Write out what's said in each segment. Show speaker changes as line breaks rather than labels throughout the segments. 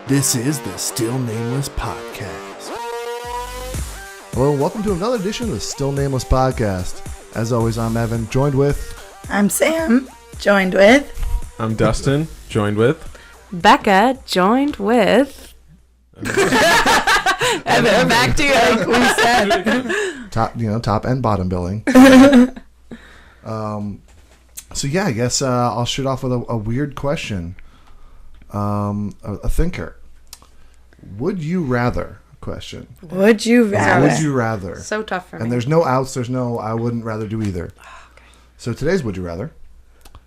This is the Still Nameless Podcast. Hello, and welcome to another edition of the Still Nameless Podcast. As always, I'm Evan, joined with...
I'm Sam, joined with...
I'm Dustin, joined with...
Becca, joined with...
And then back to you, like we said.
Top and bottom billing. So yeah, I guess I'll shoot off with a weird question. A thinker. Would you rather question?
Would you rather?
Would you rather?
So tough for me.
And there's no outs. There's no I wouldn't rather do either.
Oh, okay. So
today's would you rather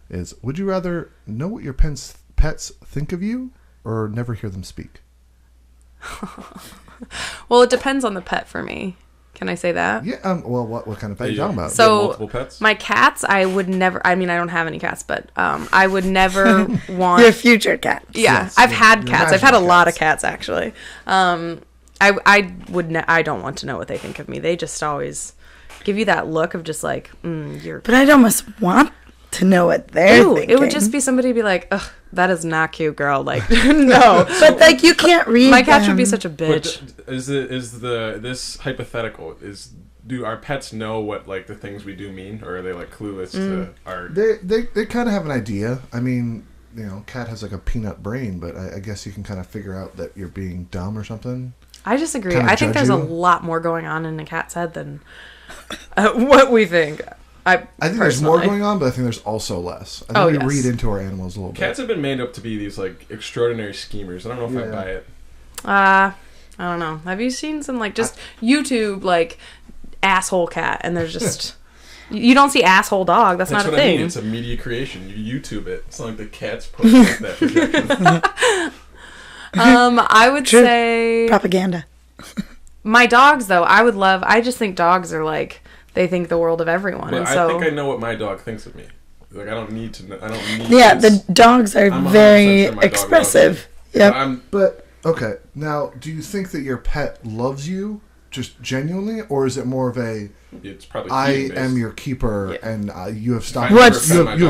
is would you rather know what your pets think of you or never hear them speak?
Well, it depends on the pet for me. Can I say that?
Yeah. Well, what kind of pet are you talking about?
So
multiple pets?
My cats, I would never. I mean, I don't have any cats, but I would never want
Your future cat.
Yeah,
Yes,
I've had cats. I've had a lot of
cats.
cats actually. I don't want to know what they think of me. They just always give you that look of just like you're.
But I'd almost want to know what they're thinking.
It would just be somebody be like, ugh, that is not cute, girl. Like, no.
But like you can't read.
My cat should
them.
be such a bitch.
But this hypothetical do our pets know what like the things we do mean, or are they like clueless to our?
They kind of have an idea. I mean, cat has like a peanut brain, but I guess you can kind of figure out that you're being dumb or something.
I disagree.
Kinda
I think
judge
there's a
you?
lot more going on in a cat's head than what we think. I
think there's more going on, but I think there's also less. I think we read into our animals a little
Cats
bit.
have been made up to be these like extraordinary schemers. I don't know if I buy it.
I don't know. Have you seen some like just YouTube like asshole cat and there's just you don't see asshole dog. That's not a
what I
thing.
mean. It's a media creation. You YouTube it. It's not like the cats post like that projection.
I would
True.
say
propaganda.
my dogs though. I just think dogs are like they think the world of everyone.
But
and so
I think I know what my dog thinks of me. Like I don't need to know. I don't need.
Yeah,
this.
the dogs are
I'm 100%
very
sure my dog
expressive.
knows me.
Yep.
But okay, now do you think that your pet loves you just genuinely, or is it more of a
It's probably
I
feeding-based.
am your keeper and you have
What's-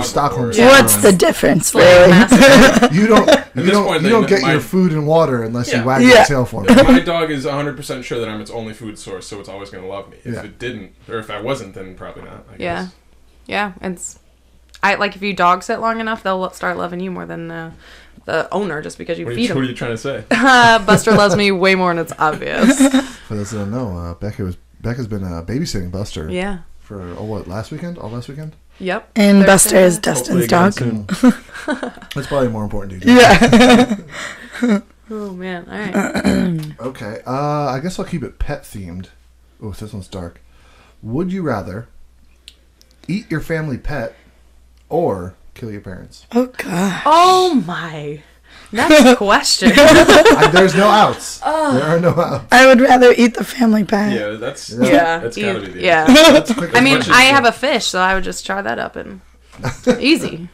Stockholm
Yeah.
What's the difference,
Slave
really?
master.
You don't
point,
you
they
don't
know
get
my-
your food and water unless you
Yeah.
wag
Yeah.
your tail for me.
My dog is 100% sure that I'm its only food source, so it's always going to love me. If
Yeah.
it didn't, or if I wasn't, then probably not. I
Yeah.
guess.
Yeah, I like if you dog sit long enough, they'll start loving you more than the owner just because you
What are
feed
you, what are
them.
you trying to say?
Buster loves me way more, and it's obvious.
For those that don't know, Becca's been babysitting Buster.
Yeah.
For last weekend? All last weekend?
Yep.
And
Thursday
Buster is
night.
Dustin's
Hopefully
dog.
again
That's probably more important to you.
Yeah.
Oh man! All right.
Okay. I guess I'll keep it pet themed. Oh, this one's dark. Would you rather eat your family pet or kill your parents?
Oh god.
Oh my! Next question.
There's no outs. There are no outs.
I would rather eat the family pet.
Yeah, that's
Yeah.
that's gotta be the
Yeah.
answer.
That's quick.
I mean,
much as
I
the-
have a fish, so I would just char that up and easy.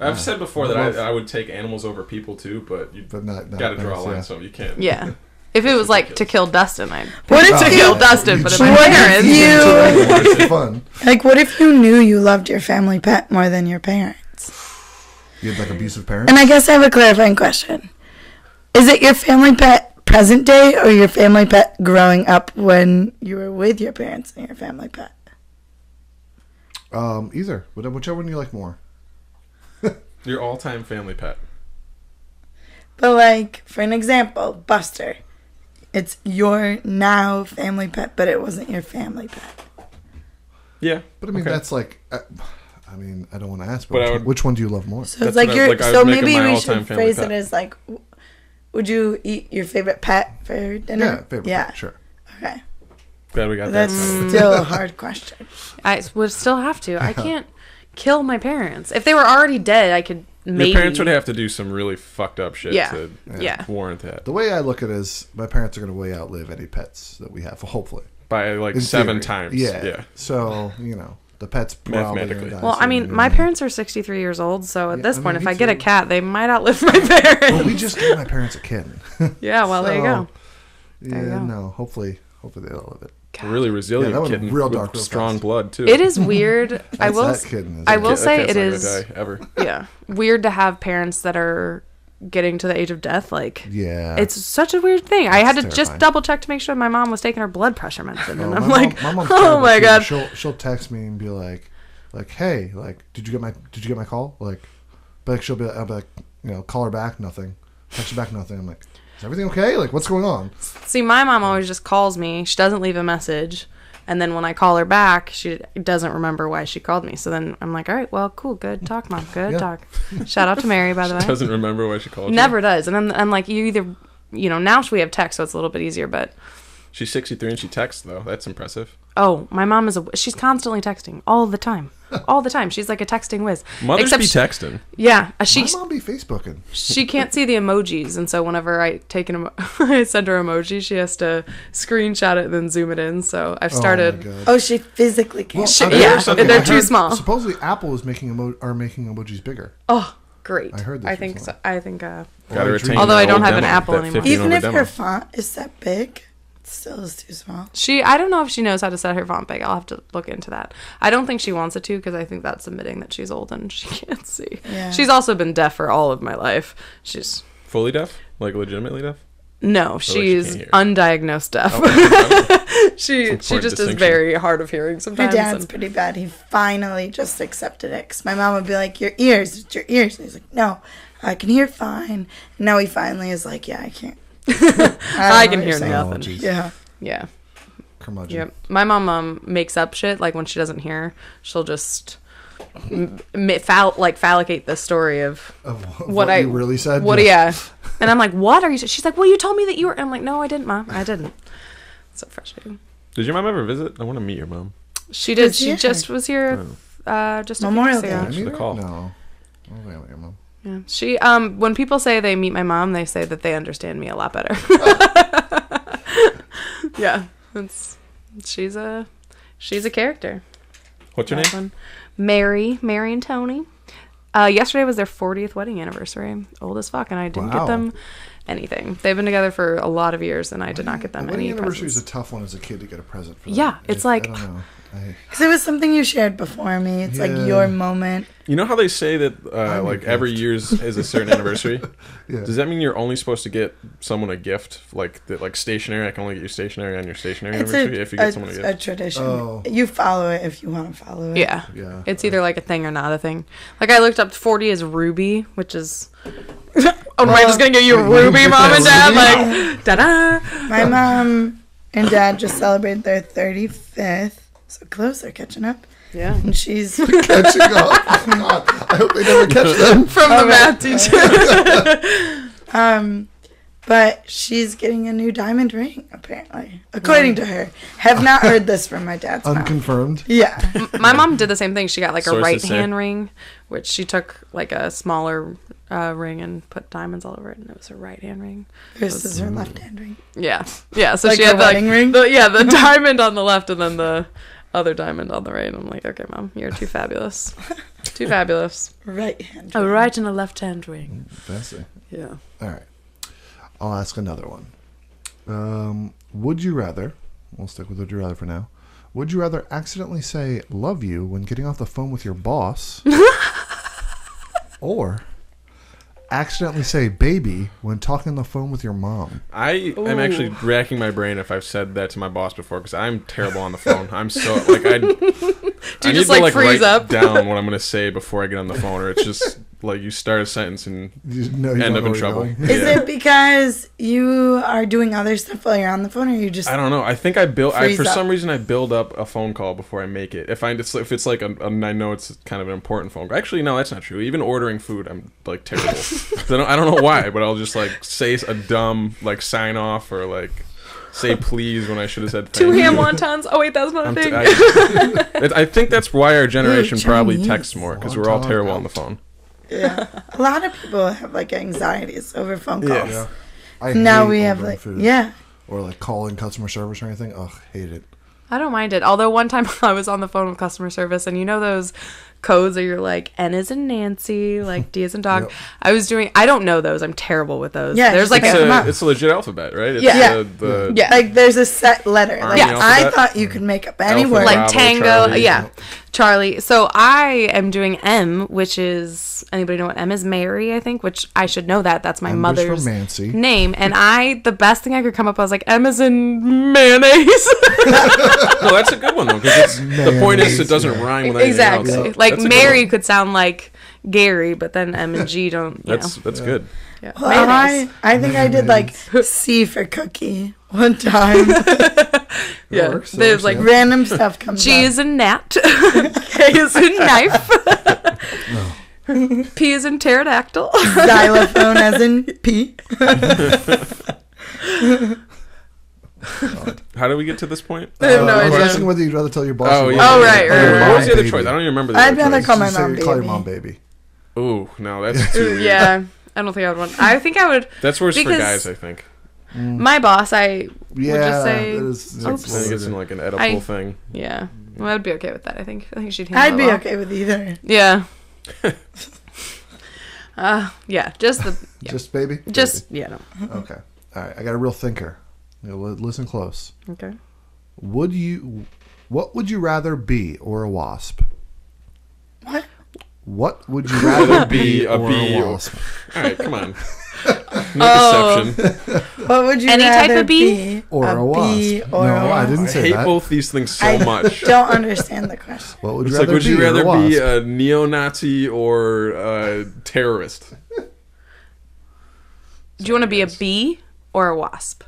I've said before that I would take animals over people too, but you
But not
got to draw a
parents,
line,
yeah.
so you can't.
Yeah. If it was like to kill Dustin, I'd
What if
to
you-
kill Dustin, but if my
What if
parents,
you
It's fun.
like? What if you knew you loved your family pet more than your parents?
You had like abusive parents.
And I guess I have a clarifying question. Is it your family pet present day or your family pet growing up when you were with your parents and your family pet?
Either. Whichever one you like more.
Your all-time family pet.
But like, for an example, Buster. It's your now family pet, but it wasn't your family pet.
Yeah,
But I mean,
okay.
that's like... I mean, I don't want to ask,
But
but which one do you love more?
So it's
That's
like
what I-
your.
like, I
so
would make it
maybe
my
we
all-time
should
family
phrase
pet.
it as like, would you eat your favorite pet for dinner?
Yeah, favorite pet, sure.
Okay.
Glad we got
That's
that.
still a hard question.
I would still have to. I can't kill my parents. If they were already dead, I could maybe.
Your parents would have to do some really fucked up shit
Yeah.
to
Yeah.
warrant that.
The way I look at it is my parents are going to way outlive any pets that we have, hopefully.
By like
In
7
theory.
times.
Yeah.
Yeah.
So, the pet's probably
Mathematically.
gonna die
Well, I
sooner
mean,
than
my
me.
parents are 63 years old, so at
Yeah,
this
I
point,
mean,
if
me
I get a
too.
cat, they might outlive my parents.
Well, we just gave my parents a kitten.
Yeah, well, there you go.
Yeah,
you go.
no, hopefully they'll live it.
A really resilient
Yeah, that went
kitten
real
with
dark real
strong
fast.
blood too.
It is weird.
That kitten is
I
a
will
kid.
say
That
it
cat's not
is
gonna die ever.
yeah weird to have parents that are getting to the age of death, like,
Yeah.
it's such a weird thing. I had to just
terrifying.
double check to make sure my mom was taking her blood pressure medicine, and
Oh,
I'm
my
like,
mom, my mom's
oh
terrible
my
too.
god.
She'll text me and be like, hey, like, did you get my call? Like, but like, I'll be like, call her back, nothing. Text her back, nothing. I'm like, is everything okay? Like, what's going on?
See, my mom always just calls me. She doesn't leave a message. And then when I call her back, she doesn't remember why she called me. So then I'm like, all right, well, cool, good talk, Mom, good talk. Shout out to Mary, by the way.
Doesn't remember why she called you.
Never does. And I'm like, you either, now we have text, so it's a little bit easier, but...
She's 63 and she texts, though. That's impressive.
Oh, my mom she's constantly texting all the time. All the time. She's like a texting whiz.
Mothers be texting.
Yeah.
My mom be Facebooking.
She can't see the emojis, and so whenever I I send her emoji, she has to screenshot it and then zoom it in. So I've started.
Oh, she physically can't.
They're too small.
Supposedly, Apple is making emojis bigger.
Oh, great.
I heard this
I think
recently.
so. I think.
Gotta retain
Although I
that
don't
old
have an
demo,
Apple
that
anymore.
50
Even if
demo.
her font is that big, it still is too small.
I don't know if she knows how to set her font big. I'll have to look into that. I don't think she wants it to, because I think that's admitting that she's old and she can't see.
Yeah.
She's also been deaf for all of my life. She's
Fully deaf? Like legitimately deaf?
no,
she
she's
can't hear.
undiagnosed deaf.
Okay.
she
important
just is
distinction.
very hard of hearing
Her
sometimes.
dad's
and-
pretty bad. He finally just accepted it. 'Cause my mom would be like, your ears, it's your ears. And he's like, no, I can hear fine. And now he finally is like, yeah, I can't.
I can hear
Oh,
nothing.
geez.
Yeah.
Yeah.
Curmudgeon.
Yep. My mom makes up shit. Like when she doesn't hear, she'll just phallicate the story of
Of
what I
you really said.
What? Yeah. And I'm like, what are you? She's like, well, you told me that you were. And I'm like, no, I didn't, Mom. I didn't. So frustrating.
Did your mom ever visit? I want to meet your mom.
She did.
was
She
here.
just was here. Just a
Memorial
few weeks
Day.
ago.
Answer the call.
No. I don't think I met your mom.
Yeah. She when people say they meet my mom, they say that they understand me a lot better. Yeah. She's a character.
What's your
That
name?
one. Mary and Tony. Yesterday was their 40th wedding anniversary. Old as fuck, and I didn't
Wow.
get them anything. They've been together for a lot of years, and I did not get them
Wedding
any
anniversary is a
presents.
tough one as a kid to get a present for.
Yeah, it's like-
I don't know.
Because it was something you shared before me. It's like
Yeah.
your moment.
You know how they say that
I'm
like
a
every
gift.
year's is a certain anniversary?
Yeah.
Does that mean you're only supposed to get someone a gift like that, like stationery? I can only get you stationery on your stationary
It's
anniversary if you get someone a
a
gift.
tradition.
Oh.
You follow it if you want to follow it.
Yeah.
Yeah.
It's either like a thing or not a thing. Like I looked up 40 as Ruby, which is. Oh, am I just gonna get you a Ruby, Mom and Dad? Like, ta-da!
My mom and dad just celebrated their 35th. So close, they're catching up.
Yeah.
And she's
Catching up. God, I hope they never catch them.
From the math teacher.
but she's getting a new diamond ring, apparently. According to her. Have not heard this from my dad's mom.
Unconfirmed.
Yeah.
My mom did the same thing. She got like a
Sources
right
say.
hand ring, which she took like a smaller ring and put diamonds all over it, and it was her right hand ring.
Versus her left hand ring.
Yeah, yeah. So
Like
she
her
had
wedding ring?
the diamond on the left, and then the other diamond on the right. I'm like, okay, Mom, you're too fabulous, too fabulous.
Right hand.
A right and a left hand ring.
Fancy.
Yeah.
All right. I'll ask another one. Would you rather? We'll stick with would you rather for now. Would you rather accidentally say "love you" when getting off the phone with your boss, or accidentally say "baby" when talking on the phone with your mom?
I am actually racking my brain if I've said that to my boss before because I'm terrible on the phone. I'm so like I.
Do you
need
just
to,
like freeze
write
up?
down what I'm gonna say before I get on the phone, or it's just like you start a sentence and
You know you
end
don't
up in
know where
trouble.
you're going.
Is it because you are doing other stuff while you're on the phone, or you just
I don't know. I think I
Freeze
for
up.
some reason I build up a phone call before I make it. If it's like I know it's kind of an important phone call. Actually, no, that's not true. Even ordering food, I'm like terrible. 'Cause I don't know why, but I'll just like say a dumb like sign off or like say please when I should have said thank
2
you.
ham wontons. Oh wait, that's not a
I'm
thing.
I think that's why our generation probably
Chinese.
texts more because we're all
Wonton
terrible
out.
on the phone.
Yeah. A lot of people have like anxieties over phone calls.
Yeah. I
Now
hate
we have
ordering
like
food.
yeah.
Or like calling customer service or anything. Ugh, hate it.
I don't mind it. Although one time I was on the phone with customer service, and you know those codes are you're like N is in Nancy, like D is in dog.
Yep.
I don't know those. I'm terrible with those.
Yeah,
there's like
It's a legit alphabet, right? It's
Yeah.
The
Yeah.
Like there's a set letter. Like
Army
I
alphabet?
thought you could make up any
Alpha,
word.
like
Bravo,
Tango,
Charlie.
yeah, Charlie. So I am doing M, which is, anybody know what M is? Mary, I think, which I should know that. That's my
M is
mother's
for Mancy.
name. And the best thing I could come up with, I was like, M is in mayonnaise.
No, that's a good one though, because the point is it doesn't rhyme with anything
Exactly.
else.
Like
That's a good
Mary
one.
could sound like Gary, but then M and G don't.
That's good.
Yeah.
Well,
Mayonnaise.
I think I did like C for cookie one time.
Yeah.
works, that
There's
works,
like
yeah.
Random stuff comes
G
up.
is in gnat. K is in knife. P is in pterodactyl.
Xylophone as in P.
How did we get to this point?
I have no
I was
idea.
asking whether you'd rather tell your boss.
Oh,
your
yeah.
mom
Oh,
baby
right,
or
right,
your
right.
What
mom
was the other
baby.
choice? I don't even remember the
I'd
other
rather
choice.
call my
Just
mom
say, call your
baby.
mom baby.
Ooh, no, that's too weird.
Yeah. I don't think I would want. I think I would.
That's worse for
Because-
guys, I think.
My boss, I would
Yeah,
just say,
that is-
I
oops.
think it's in like an edible
I-
thing.
Yeah. Well, I would be okay with that. I think she'd handle
I'd
it
be
well.
okay with either.
Yeah. Yeah. Just the. Yeah.
Just baby.
Just yeah. No.
Baby. Okay. All right. I got a real thinker. Listen close.
Okay.
What would you rather be, or a wasp?
What?
What would you rather be,
a
or
bee
a
or-
wasp?
All right, come on. No deception.
What would you
Any type
rather
of bee?
be?
Or a wasp?
bee or
No,
a
I
wasp?
didn't
I
say
hate
that.
both these things so
I
much.
don't understand the question.
What would you
It's
rather
like, would you
be, or
rather
a
be
wasp?
a neo-Nazi or a terrorist?
Do you want to be a bee or a wasp?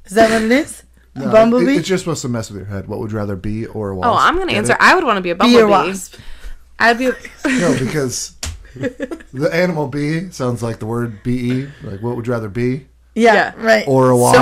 Is that what it is?
No,
A bumblebee?
It's just supposed to mess with your head. What would you rather be, or a wasp?
Oh, I'm gonna
Get
answer.
it?
I would want to be a
Bee
bumblebee.
or wasp?
I'd be.
No, because the animal bee sounds like the word be. Like, what would you rather be,
Yeah,
Yeah.
right.
or a
So
wasp?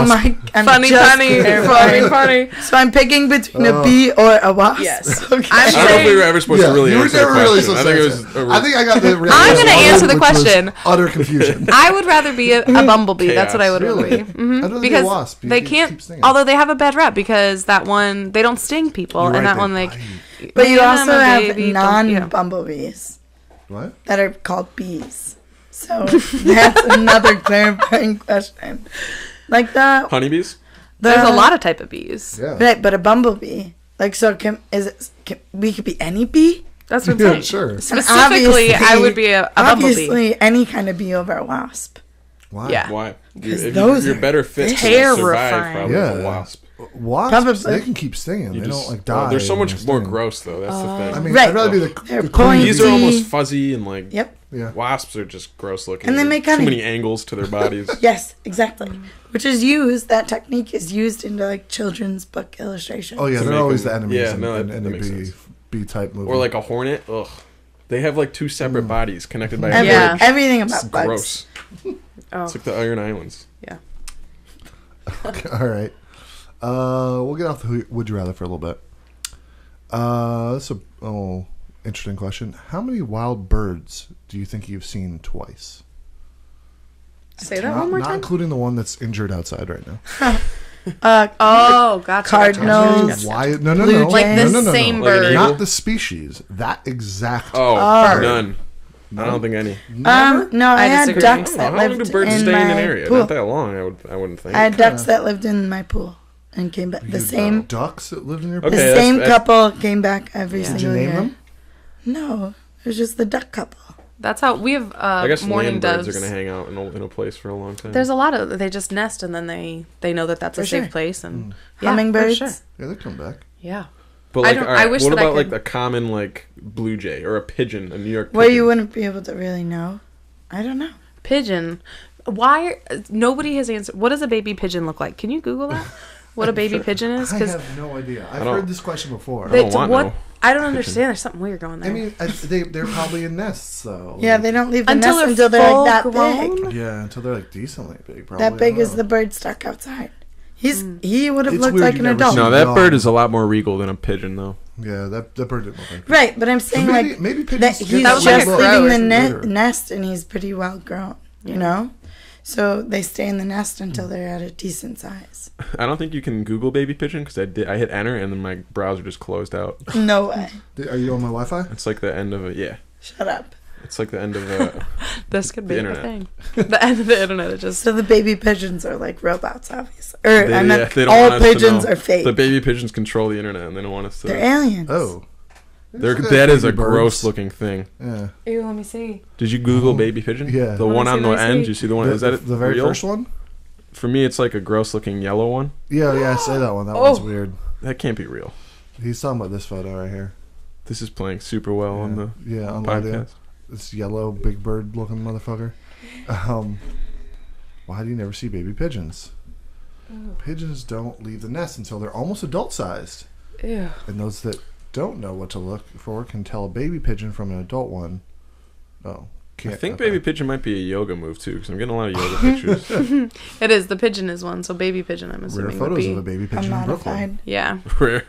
I'm
Funny,
just
funny,
clarifying.
funny.
So I'm picking between a bee or a wasp.
Yes.
Okay.
I don't know if we were ever supposed to really
you were
answer the
never really
question.
supposed
I
to
think it
answer.
was.
I think I got the.
I'm gonna answer the
which was
question.
Utter confusion.
I would rather be a bumblebee. That's what I would
Really?
rather be.
I'd rather be a
Because
wasp. You
they
keep
can't.
stinging.
Although they have a bad rep because that one they don't sting people,
You're
and
right,
that
they
one like.
bite.
But you
Man,
also
I'm a
have
baby, don't- yeah.
non-bumblebees
What?
that are called bees. So that's another clarifying question. Like the
Honeybees?
There's a lot of type of bees.
Yeah.
right, but a bumblebee. Like so, we could be any bee?
That's what I'm
Yeah,
saying.
sure.
And
Specifically, I would be a bumblebee.
Obviously, any kind of bee over a wasp.
Why?
Yeah.
Why?
Because
If
those
you're
are
better fit to
terrifying.
survive probably
Yeah.
with a wasp.
Wasps,
Probably.
they can keep stinging.
You
They
just-
don't like
well,
die.
they're so
when
much
they're
more
stinging.
gross though. That's the thing.
I mean,
Right.
I'd rather be
They're
the
pointy.
Bees are almost fuzzy and like
Yep.
Yeah.
wasps are just gross looking.
And they
There's
make
too
honey.
many angles to their bodies.
Yes, exactly. Which is used. That technique is used into like children's book illustrations.
Oh yeah,
To
they're
make
always
them-
the enemies
yeah,
in,
no,
in
that
any
makes sense.
B type movie.
Or like a hornet. Ugh. They have like two separate bodies connected by a
Every,
Yeah.
bridge.
everything
It's
about bugs.
gross.
Oh,
It's like the Iron Islands.
yeah.
All right. We'll get off the would you rather for a little bit. That's a interesting question. How many wild birds do you think you've seen twice?
Say that one more
Not
time.
including the one that's injured outside right now.
Oh, gotcha.
Cardinals.
Gotcha.
Why? No, no,
Blue
no.
Like
no,
the
no, no,
same
no.
Like an
bird.
eagle?
Not the species. That exact.
Oh,
Oh.
none. I don't think any.
No, I had
disagree.
ducks
I
that
don't know. How long
lived
do birds
in
stay
my
in an area?
pool.
Not that long. I wouldn't think.
I had ducks that lived in my pool and came back. The same,
ducks that lived in your
Okay,
the
that's-
same
that's-
couple came back every
Yeah.
Did you
single
name
year.
them?
No, it was just the duck couple.
That's how we have
I guess
morning
land
doves.
birds are going to hang out in a place for a long time.
There's a lot of they just nest and then they know that that's a
For
safe
sure.
place and yeah,
Hummingbirds.
For sure.
Yeah, they come back.
Yeah.
But
I
like,
don't-
all right,
I wish
what
that I
about like
could-
the common like blue jay or a pigeon, a New York pigeon?
Where you wouldn't be able to really know. I don't know.
Pigeon. Why nobody has answered? What does a baby pigeon look like? Can you Google that? What a baby pigeon is?
I
Because
have no idea. I've
don't-
heard this question before.
I don't want no
I don't understand. There's something weird going there.
I mean, they're probably in nests though.
Yeah, they don't leave the
until
nest
they're
until they're
full
like that
grown.
big.
Yeah, until they're like decently big. Probably.
That big
I don't
is
know.
the bird stuck outside. He would have
It's
looked
weird
like
you
an
never
adult.
see-
No, that
Dog.
bird is a lot more regal than a pigeon, though.
Yeah, that bird didn't look like that.
Right, but I'm saying
maybe-
like
maybe pigeons
that
get
he's
that was
just
like a
leaving
crow
the
or
something.
nest and he's pretty well grown. You know, So they stay in the nest until they're at a decent size.
I don't think you can Google baby pigeon because I hit enter and then my browser just closed out.
No way.
Are you on my Wi-Fi?
It's like the end of a
Shut up.
It's like the end of a.
This could be
The
the
internet.
thing. The end of the internet. It just.
So the baby pigeons are like robots, obviously. Or I meant
they don't
all
want us to
pigeons
know.
are fake.
The baby pigeons control the internet and they don't want us to.
They're aliens.
Oh.
That is a
Baby birds.
gross looking thing.
Yeah.
Ew, let me see.
Did you Google baby pigeon?
Yeah.
The
Let me
one
see,
on the
let me
end.
see.
You see the one? Is that
the very
real?
first one?
For me, it's like a gross looking yellow one.
Yeah, I say that one. That
Oh.
one's weird.
That can't be real.
He's talking about this photo right here.
This is playing super well on the
Yeah, on audio.
podcast.
This yellow, big bird looking motherfucker. Why do you never see baby pigeons? Pigeons don't leave the nest until they're almost adult sized.
Ew.
And those that don't know what to look for can tell a baby pigeon from an adult one. Oh, can't.
I think
okay.
baby pigeon might be a yoga move too, because I'm getting a lot of yoga pictures.
It is. The pigeon is one. So baby pigeon, I'm
Rare
assuming would
photos
be.
of a baby
I'm
pigeon in Brooklyn.
modified.
Yeah.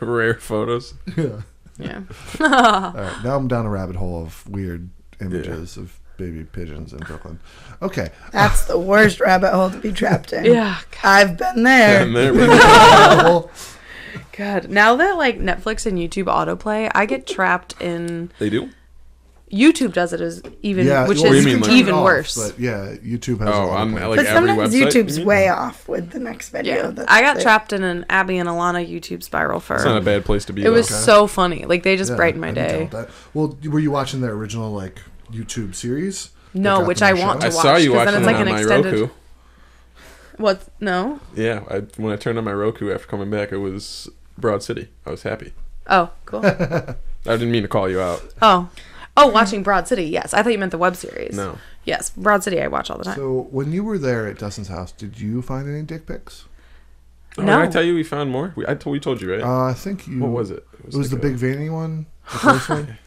rare photos.
Yeah.
Yeah.
All right, now I'm down a rabbit hole of weird images of baby pigeons in Brooklyn. Okay.
That's the worst rabbit hole to be trapped in.
Yeah.
I've been there.
And there we go.
Well,
God. Now that like Netflix and YouTube autoplay, I get trapped in.
They do?
YouTube does it as even,
yeah,
which
well,
you
is
mean,
can
like-
turn it
even
off,
worse.
But yeah, YouTube has.
Oh,
a lot
on
of
like
But
every
sometimes
website.
YouTube's
you mean?
way off with the next video.
Yeah,
That's
I got
it.
trapped in an Abby and Alana YouTube spiral for.
It's not a bad place to be.
It was
Okay.
so funny. Like they just
Yeah,
brightened my
I can tell
day.
with that. Well, were you watching their original like YouTube series?
No,
That got
which
them
I
on the
want
show?
to
I saw you
'cause then
watching
it's
it
like
on
an
my
extended-
Roku.
What? No.
Yeah, when I turned on my Roku after coming back, it was Broad City. I was happy.
Oh, cool.
I didn't mean to call you out.
Oh, watching Broad City. Yes, I thought you meant the web series.
No.
Yes, Broad City. I watch all the time.
So when you were there at Dustin's house, did you find any dick pics?
Oh,
No.
Did I tell you we found more? We told you, right?
I think you.
What was it?
It was
like
the
a-
big veiny one. The first one.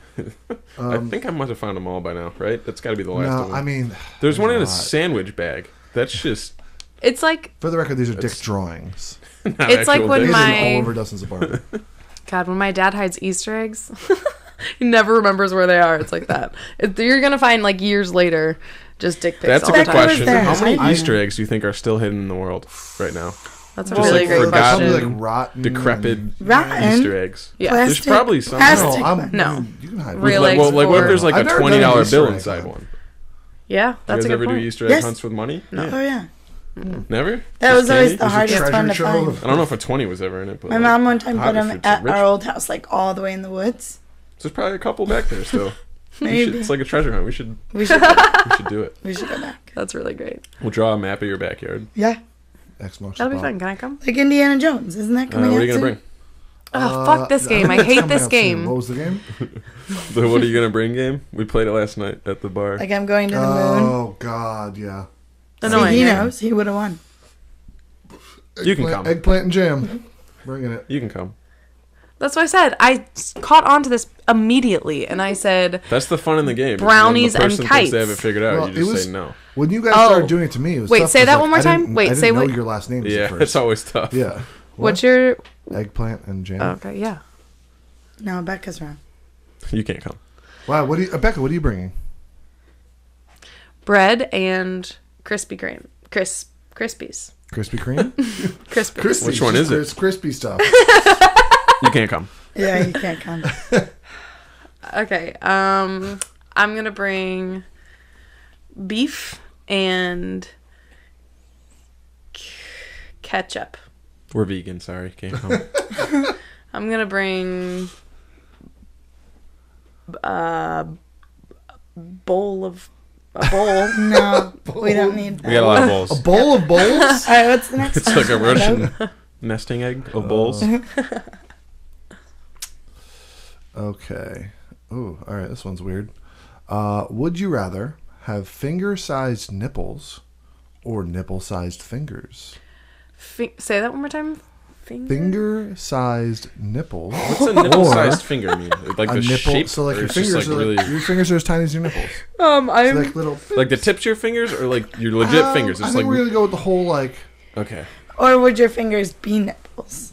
I think I must have found them all by now, right? That's got to be the last
No,
one.
I mean,
There's one in
a
a
lot.
sandwich bag. That's just
It's like
For the record, these are dick
It's-
drawings.
not
It's like
actual
when
It is
dicks.
my-
all over Dustin's apartment.
God. When my dad hides Easter eggs, he never remembers where they are. It's like that. You're gonna find like years later, just dick pics.
That's a
all
good
the time.
was
question.
there.
How many
I-
Easter eggs do you think are still hidden in the world right now?
That's a
Just
really
like
great
forgotten-
question.
Probably like rotten,
Decrepit
Rotten?
Easter eggs.
Yeah.
Plastic,
There's probably some.
plastic
No,
one.
No.
you can hide
Real
it.
eggs
Well, like what if
for-
there's like
I've
a
never done
$20
an Easter
bill
egg
inside
hunt.
one?
Yeah,
Do
that's
you
a
guys
good
ever do
point.
Easter egg
Yes.
hunts with money?
Oh yeah,
Never?
that
Just
was always
candy?
the
There's a
hardest
treasure
one to
trove
find.
of-
I don't know if a 20 was ever in it, but
My
like,
mom one time
hot
put
if
them
it's
at
rich.
our old house, like all the way in the woods.
So there's probably a couple back there still.
Maybe
It's like a treasure hunt. We should
we should
do it.
we should go back.
That's really great.
We'll draw a map of your backyard.
Yeah,
X marks
That'll
the
be
spot.
fun. Can I come?
like Indiana Jones, isn't that coming
What are
out
you gonna
soon?
bring?
Oh, fuck this game. I
That's
hate
coming
this
out soon.
game.
What was the game?
The what are you gonna bring game? We played it last night at the bar.
Like I'm going to the moon.
Oh God, yeah.
Annoying.
See, he
yeah.
knows. He would have won.
You can
Eggplant-
come.
Eggplant and jam. Bringing it.
You can come.
That's what I said. Caught on to this immediately, and I said,
That's the fun in the game.
Brownies
when the
and
person thinks they
kites.
have it figured out.
Well,
you
it
just
was-
say no.
When you guys
Oh.
started doing it to me, it was
Wait,
tough
say
'cause,
that
like,
one more
I didn't-
time? Wait,
I
say
didn't know
what-
your last name.
Yeah,
first.
it's always tough.
Yeah.
"What's your?"
Eggplant and jam?
Oh, okay, yeah.
No, Becca's wrong.
You can't come.
Wow. What do you, Becca? What are you bringing?
Bread and Krispies.
Krispy Kreme.
Crispy.
Crispy.
Which one is it?
It's crispy stuff.
You can't come.
Yeah, you can't come.
Okay. I'm gonna bring beef and ketchup.
We're vegan. Sorry, can't come.
I'm gonna bring a bowl.
No, we don't need that.
We got a lot of
A
bowls.
bowl of bowls.
All right, what's the next
It's
one?
like a Russian nesting egg of bowls.
Okay. Ooh. All right. This one's weird. Would you rather have finger-sized nipples or nipple-sized fingers?
Say that one more time.
Finger-sized nipples.
What's a nipple-sized finger mean? Like
A
the
nipple.
shape?
So like
or
your
it's just,
fingers,
like,
are
really,
your fingers are as tiny as your nipples.
I'm
It's like little.
like the tips of your fingers, or like your legit fingers.
I
It's
think
like
we're gonna go with the whole like.
okay.
Or would your fingers be nipples?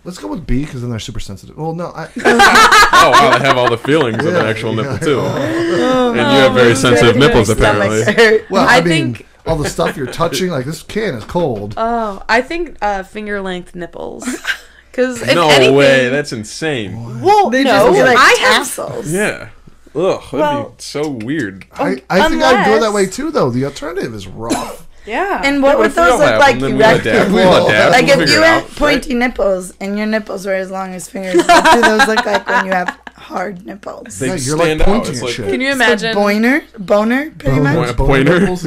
Let's go with B because then they're super sensitive. Well, no, I.
Oh wow, they have all the feelings of an actual nipple too. And you have very sensitive nipples apparently.
Well,
I
I mean,
think
all the stuff you're touching. Like, this can is cold.
Oh, I think finger length nipples. Because
No
anything,
way, that's insane.
Well,
They
no,
just be like
I have.
tassels.
Yeah. Ugh, that'd
Well-
be so weird.
I think I'd go that
unless-
way too, though. The alternative is rough.
Yeah.
And what
Yeah,
would
if we
those
all
look
have
like
them, then we'll adapt.
erected?
We'll adapt.
Like
We'll
if
figure
you
it
had
out,
pointy nipples and your nipples were as long as fingers, what do those look like when you have hard nipples?
They
Yeah, you're like
stand out.
pointing
It's
at
like
shit.
Can you
It's a
imagine?
boner, pretty
Boner.
much.
Pointer.
nipples.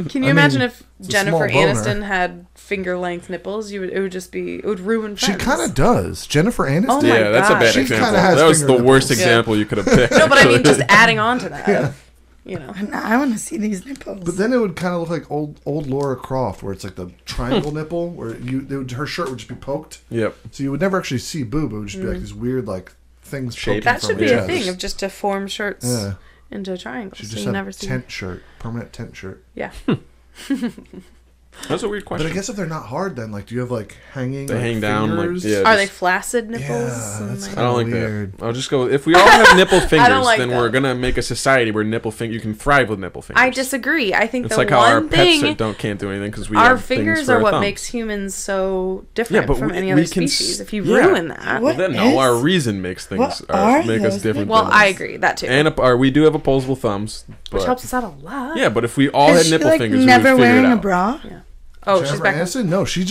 Can you
I
imagine
mean,
if
it's a
Jennifer
small boner.
Aniston had finger length nipples? It would ruin
She
Friends.
kind of does. Jennifer Aniston.
Oh my
Yeah, that's a
God.
bad
She
example.
kinda has
That was the
finger
worst
nipples.
example you could have picked.
No, but I mean,
actually.
just adding on to that. You know.
I want to see these nipples.
But then it would kind of look like old Laura Croft, where it's like the triangle nipple, where her shirt would just be poked,
Yep.
so you would never actually see boob. It would just be like these weird like things.
Shape.
poking
That
from
should
her
be a
chest.
thing of just to form shirts
Yeah.
into triangles.
She
So
just
you
had
never see.
tent shirt, permanent tent shirt.
Yeah.
That's a weird question.
But I guess if they're not hard, then like, do you have like hanging?
They
like,
hang down, like,
fingers?
yeah.
Are
just-
they flaccid nipples?
Yeah,
And,
that's
like-
I don't like
Weird.
that. I'll just go. If we all have nipple fingers,
like
then
that.
we're gonna make a society where you can thrive with nipple fingers.
I disagree. I think
It's
the
like how our
one
pets
thing,
can't do anything because we
our
have things
fingers
for
are
our
what
thumbs.
makes humans so different
but
from
we-
any
we
other
can
species. If you
yeah.
ruin that,
What
Well, then no, our
is-
reason makes things
what are
make us
those
different.
well,
than
I
us.
agree that too,
And we do have opposable thumbs, but
which helps us out a lot.
yeah. But if we all
Is
had
she
nipple
like
fingers,
never
we would figure
wearing
it
a
out.
bra?
Yeah. Oh, she's
Jennifer
back.
Aniston? No, she's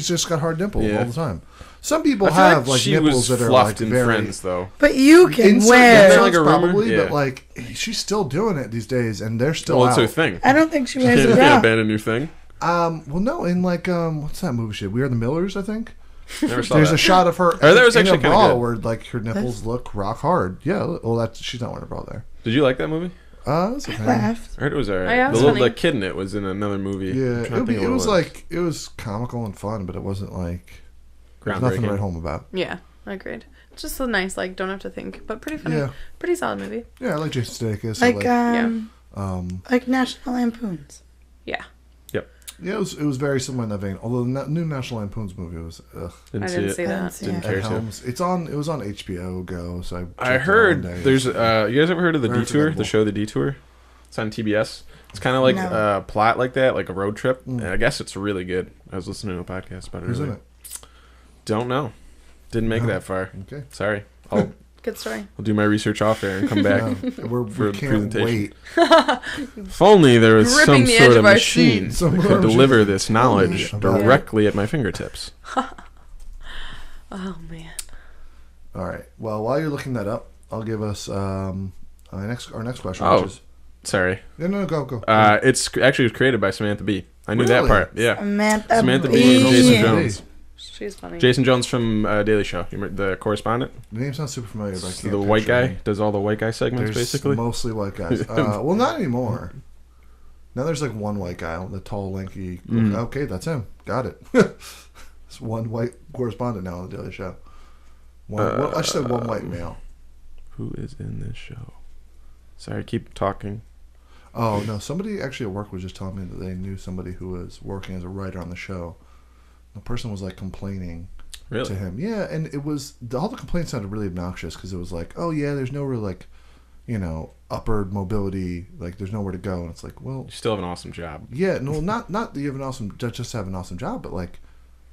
just got hard nipples
Yeah.
all the time. Some people
I feel
have like
she
nipples
was
that are
fluffed
like
in
very.
Friends, though.
But you can
In certain
wear.
Isn't there like
episodes,
a rumor?
probably,
Yeah.
but like she's still doing it these days, and they're still
Well, it's
out.
her thing.
I don't think she
You
wears
can't,
a
you can't
bra.
abandon your thing.
Well, no, in like what's that movie? Shit, We Are the Millers, I think.
Never saw
There's
that.
a shot of her
that was
in
actually
a
kinda
bra
good.
where like her nipples look rock hard. Yeah, well, that's she's not wearing a bra there.
Did you like that movie?
That's okay.
Laughed.
I heard it was alright.
Oh, yeah, it
the
was
little
funny.
the kid in it was in another movie.
Yeah,
I'm trying to think of
it
what
was like it was comical and fun, but it wasn't like there's nothing to
groundbreaking.
write home about.
Yeah, agreed. It's just so nice, like don't have to think, but pretty funny.
Yeah.
Pretty solid movie.
Yeah, I like Jason Sudeikis.
Like
like
National Lampoons.
Yeah,
yeah, it was very similar in that vein. Although the new National Lampoon's movie was
Didn't
I
see
didn't
it.
see
I didn't
that.
see
Didn't
it.
care
Ed
to.
Helms. It was on HBO Go. So
I
checked it out
heard
one day.
there's you guys ever heard of the
Very
Detour?
forgettable.
The show The Detour. It's on TBS. It's kind of like
No.
a plot like that, like a road trip.
Mm.
And I guess it's really good. I was listening to a podcast about it.
Who's in
earlier.
it?
Don't know. Didn't make it
No.
that far.
Okay.
Sorry. I'll
Good story.
do my research off air and come back.
No,
for
we
the
can't
presentation.
wait.
If only there was
Gripping
some
the
sort
edge
of
of our
machine
seat.
Some
that
sort
could
of
deliver
machine.
this knowledge
Yeah.
directly at my fingertips.
Oh man.
All right. Well, while you're looking that up, I'll give us our next question.
Oh.
Which is,
Sorry.
no, go.
It's actually was created by Samantha Bee. I knew that
Really?
part. Yeah.
Samantha
Bee and Jason
Bee.
Jones.
She's funny.
Jason Jones from Daily Show. You remember the correspondent?
The name sounds super familiar, but I can't
The white
picture
guy
him.
does all the white guy segments,
There's
basically.
mostly white guys. Well, not anymore. Now there's like one white guy, the tall, lanky.
Mm.
Okay, that's him. Got it. It's one white correspondent now on the Daily Show. I should say one white male.
Who is in this show? Sorry, keep talking.
Oh no! Somebody actually at work was just telling me that they knew somebody who was working as a writer on the show. The person was like complaining
Really?
to him. Yeah, and it was all the complaints sounded really obnoxious because it was like, oh yeah, there's no real like, upward mobility. Like there's nowhere to go, and it's like, well,
You still have an awesome job.
yeah, no, not that you have an awesome just have an awesome job, but like,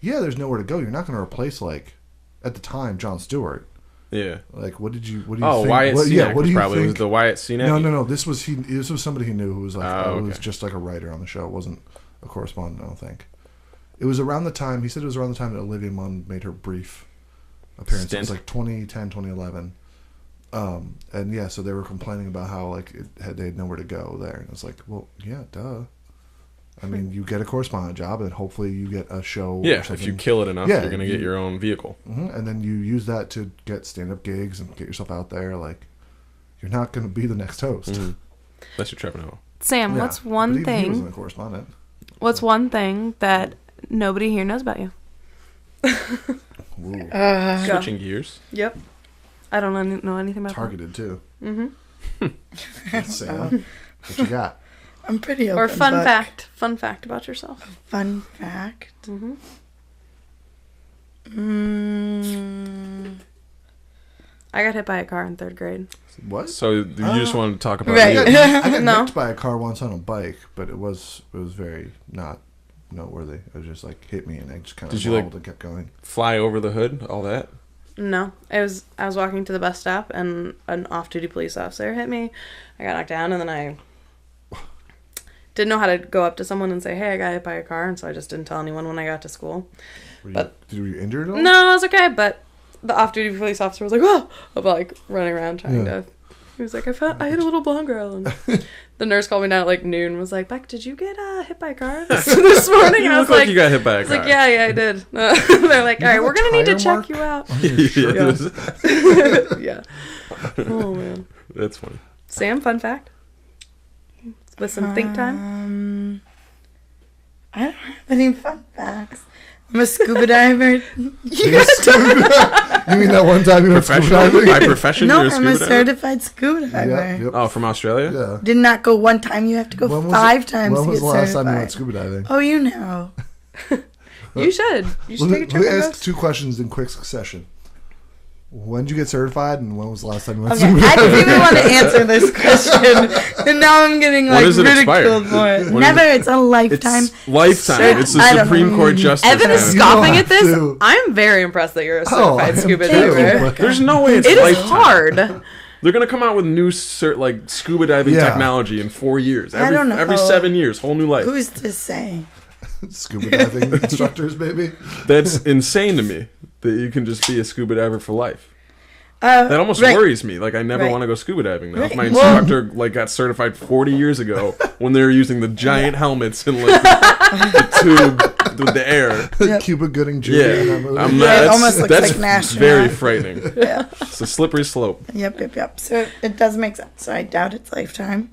yeah, there's nowhere to go. You're not going to replace like, at the time, Jon Stewart.
Yeah.
Like, what do you think?
Wyatt
what,
Cenac
yeah, what do you
probably
think?
was the Wyatt Cenac.
No. This was somebody he knew who was like,
Oh,
who was
okay.
just like a writer on the show. It wasn't a correspondent, I don't think. It was around the time, he said it was around the time that Olivia Munn made her brief appearance. It was
Stint.
like 2010, 2011. And yeah, so they were complaining about how like they had nowhere to go there. And it's like, well, yeah, duh. I mean, you get a correspondent job, and hopefully you get a show. or
Yeah, if
something.
you kill it enough,
Yeah,
you're going to get your own vehicle.
And then you use that to get stand-up gigs and get yourself out there. Like, you're not going to be the next host.
Mm-hmm. Unless you're Trevor Noah.
Sam,
Yeah,
what's
but
one
even he wasn't
thing?
a correspondent.
What's one thing that nobody here knows about you?
Ooh,
Uh,
Switching gears.
Yep. I don't know anything about
targeted too.
Mm-hmm.
Sam, what you got?
I'm pretty
that.
open.
Or fun
book.
fact. Fun fact about yourself.
Fun fact.
Mm-hmm. I got hit by a car in 3rd grade.
What?
So you just wanted to talk about
Right.
you.
I got
No.
nicked by a car once on a bike, but it was very not noteworthy. It was just like hit me, and I just kind of
Did you, like-
wobbled and kept going.
Fly over the hood, all that.
No, I was walking to the bus stop and an off-duty police officer hit me. I got knocked down and then I didn't know how to go up to someone and say, "Hey, I got hit by a car," and so I just didn't tell anyone when I got to school.
Were you injured at all?
No, I was okay, but the off-duty police officer was like, "Oh," of like running around trying to. He was like, I hit a little blonde girl, and the nurse called me down at like noon. Was like, "Beck, did you get hit by a car this morning?"
You
And I was
look like you got hit by a
I was
car.
like, yeah, I did. They're like, all right,
have
we're
a
gonna need to
tire
check you out.
Yeah.
Yeah. Oh man.
That's funny.
Sam, fun fact. With some think time.
I don't have any fun facts. I'm a scuba diver.
You mean that one time you went scuba
Professional?
diving?
By profession,
No,
you're a
I'm
scuba
a
diver?
certified scuba diver.
Yep.
Oh, from Australia?
Yeah.
Did not go one time. You have to go
When was
5 times
When
to
was
get
the last time
certified.
you went scuba diving?
Oh, you know.
You should. You should take a trip
We
with
asked
us.
2 questions in quick succession. When did you get certified, and when was the last time you went
Okay,
scuba
I
diving?
didn't even want to answer this question, and now I'm getting
When
like
does it expire?
ridiculed for it.
When
Never.
is
It's a lifetime.
It's lifetime.
Cert-
It's the
I don't
Supreme
know.
Court justice.
Evan is
man.
You don't
scoffing
have
at this.
to.
I'm very impressed that you're a
Oh,
certified scuba
thank you.
diver.
There's no way it's
It is
lifetime.
hard.
They're gonna come out with new like scuba diving
Yeah.
technology in 4 years.
I don't know.
Every 7 years, whole new life.
Who's to say?
Scuba diving instructors, baby.
That's insane to me that you can just be a scuba diver for life. That almost
right.
worries me. Like I never
Right.
want to go scuba diving now. If
Right.
my
Well-
instructor like got certified 40 years ago when they were using the giant helmets and like the tube with the air.
Cuba Gooding Jr.
Yeah,
in that movie.
I'm
Yeah,
not,
it almost looks
that's
like an astronaut.
very frightening.
Yeah.
It's a slippery slope.
Yep. So it does make sense. So I doubt it's lifetime.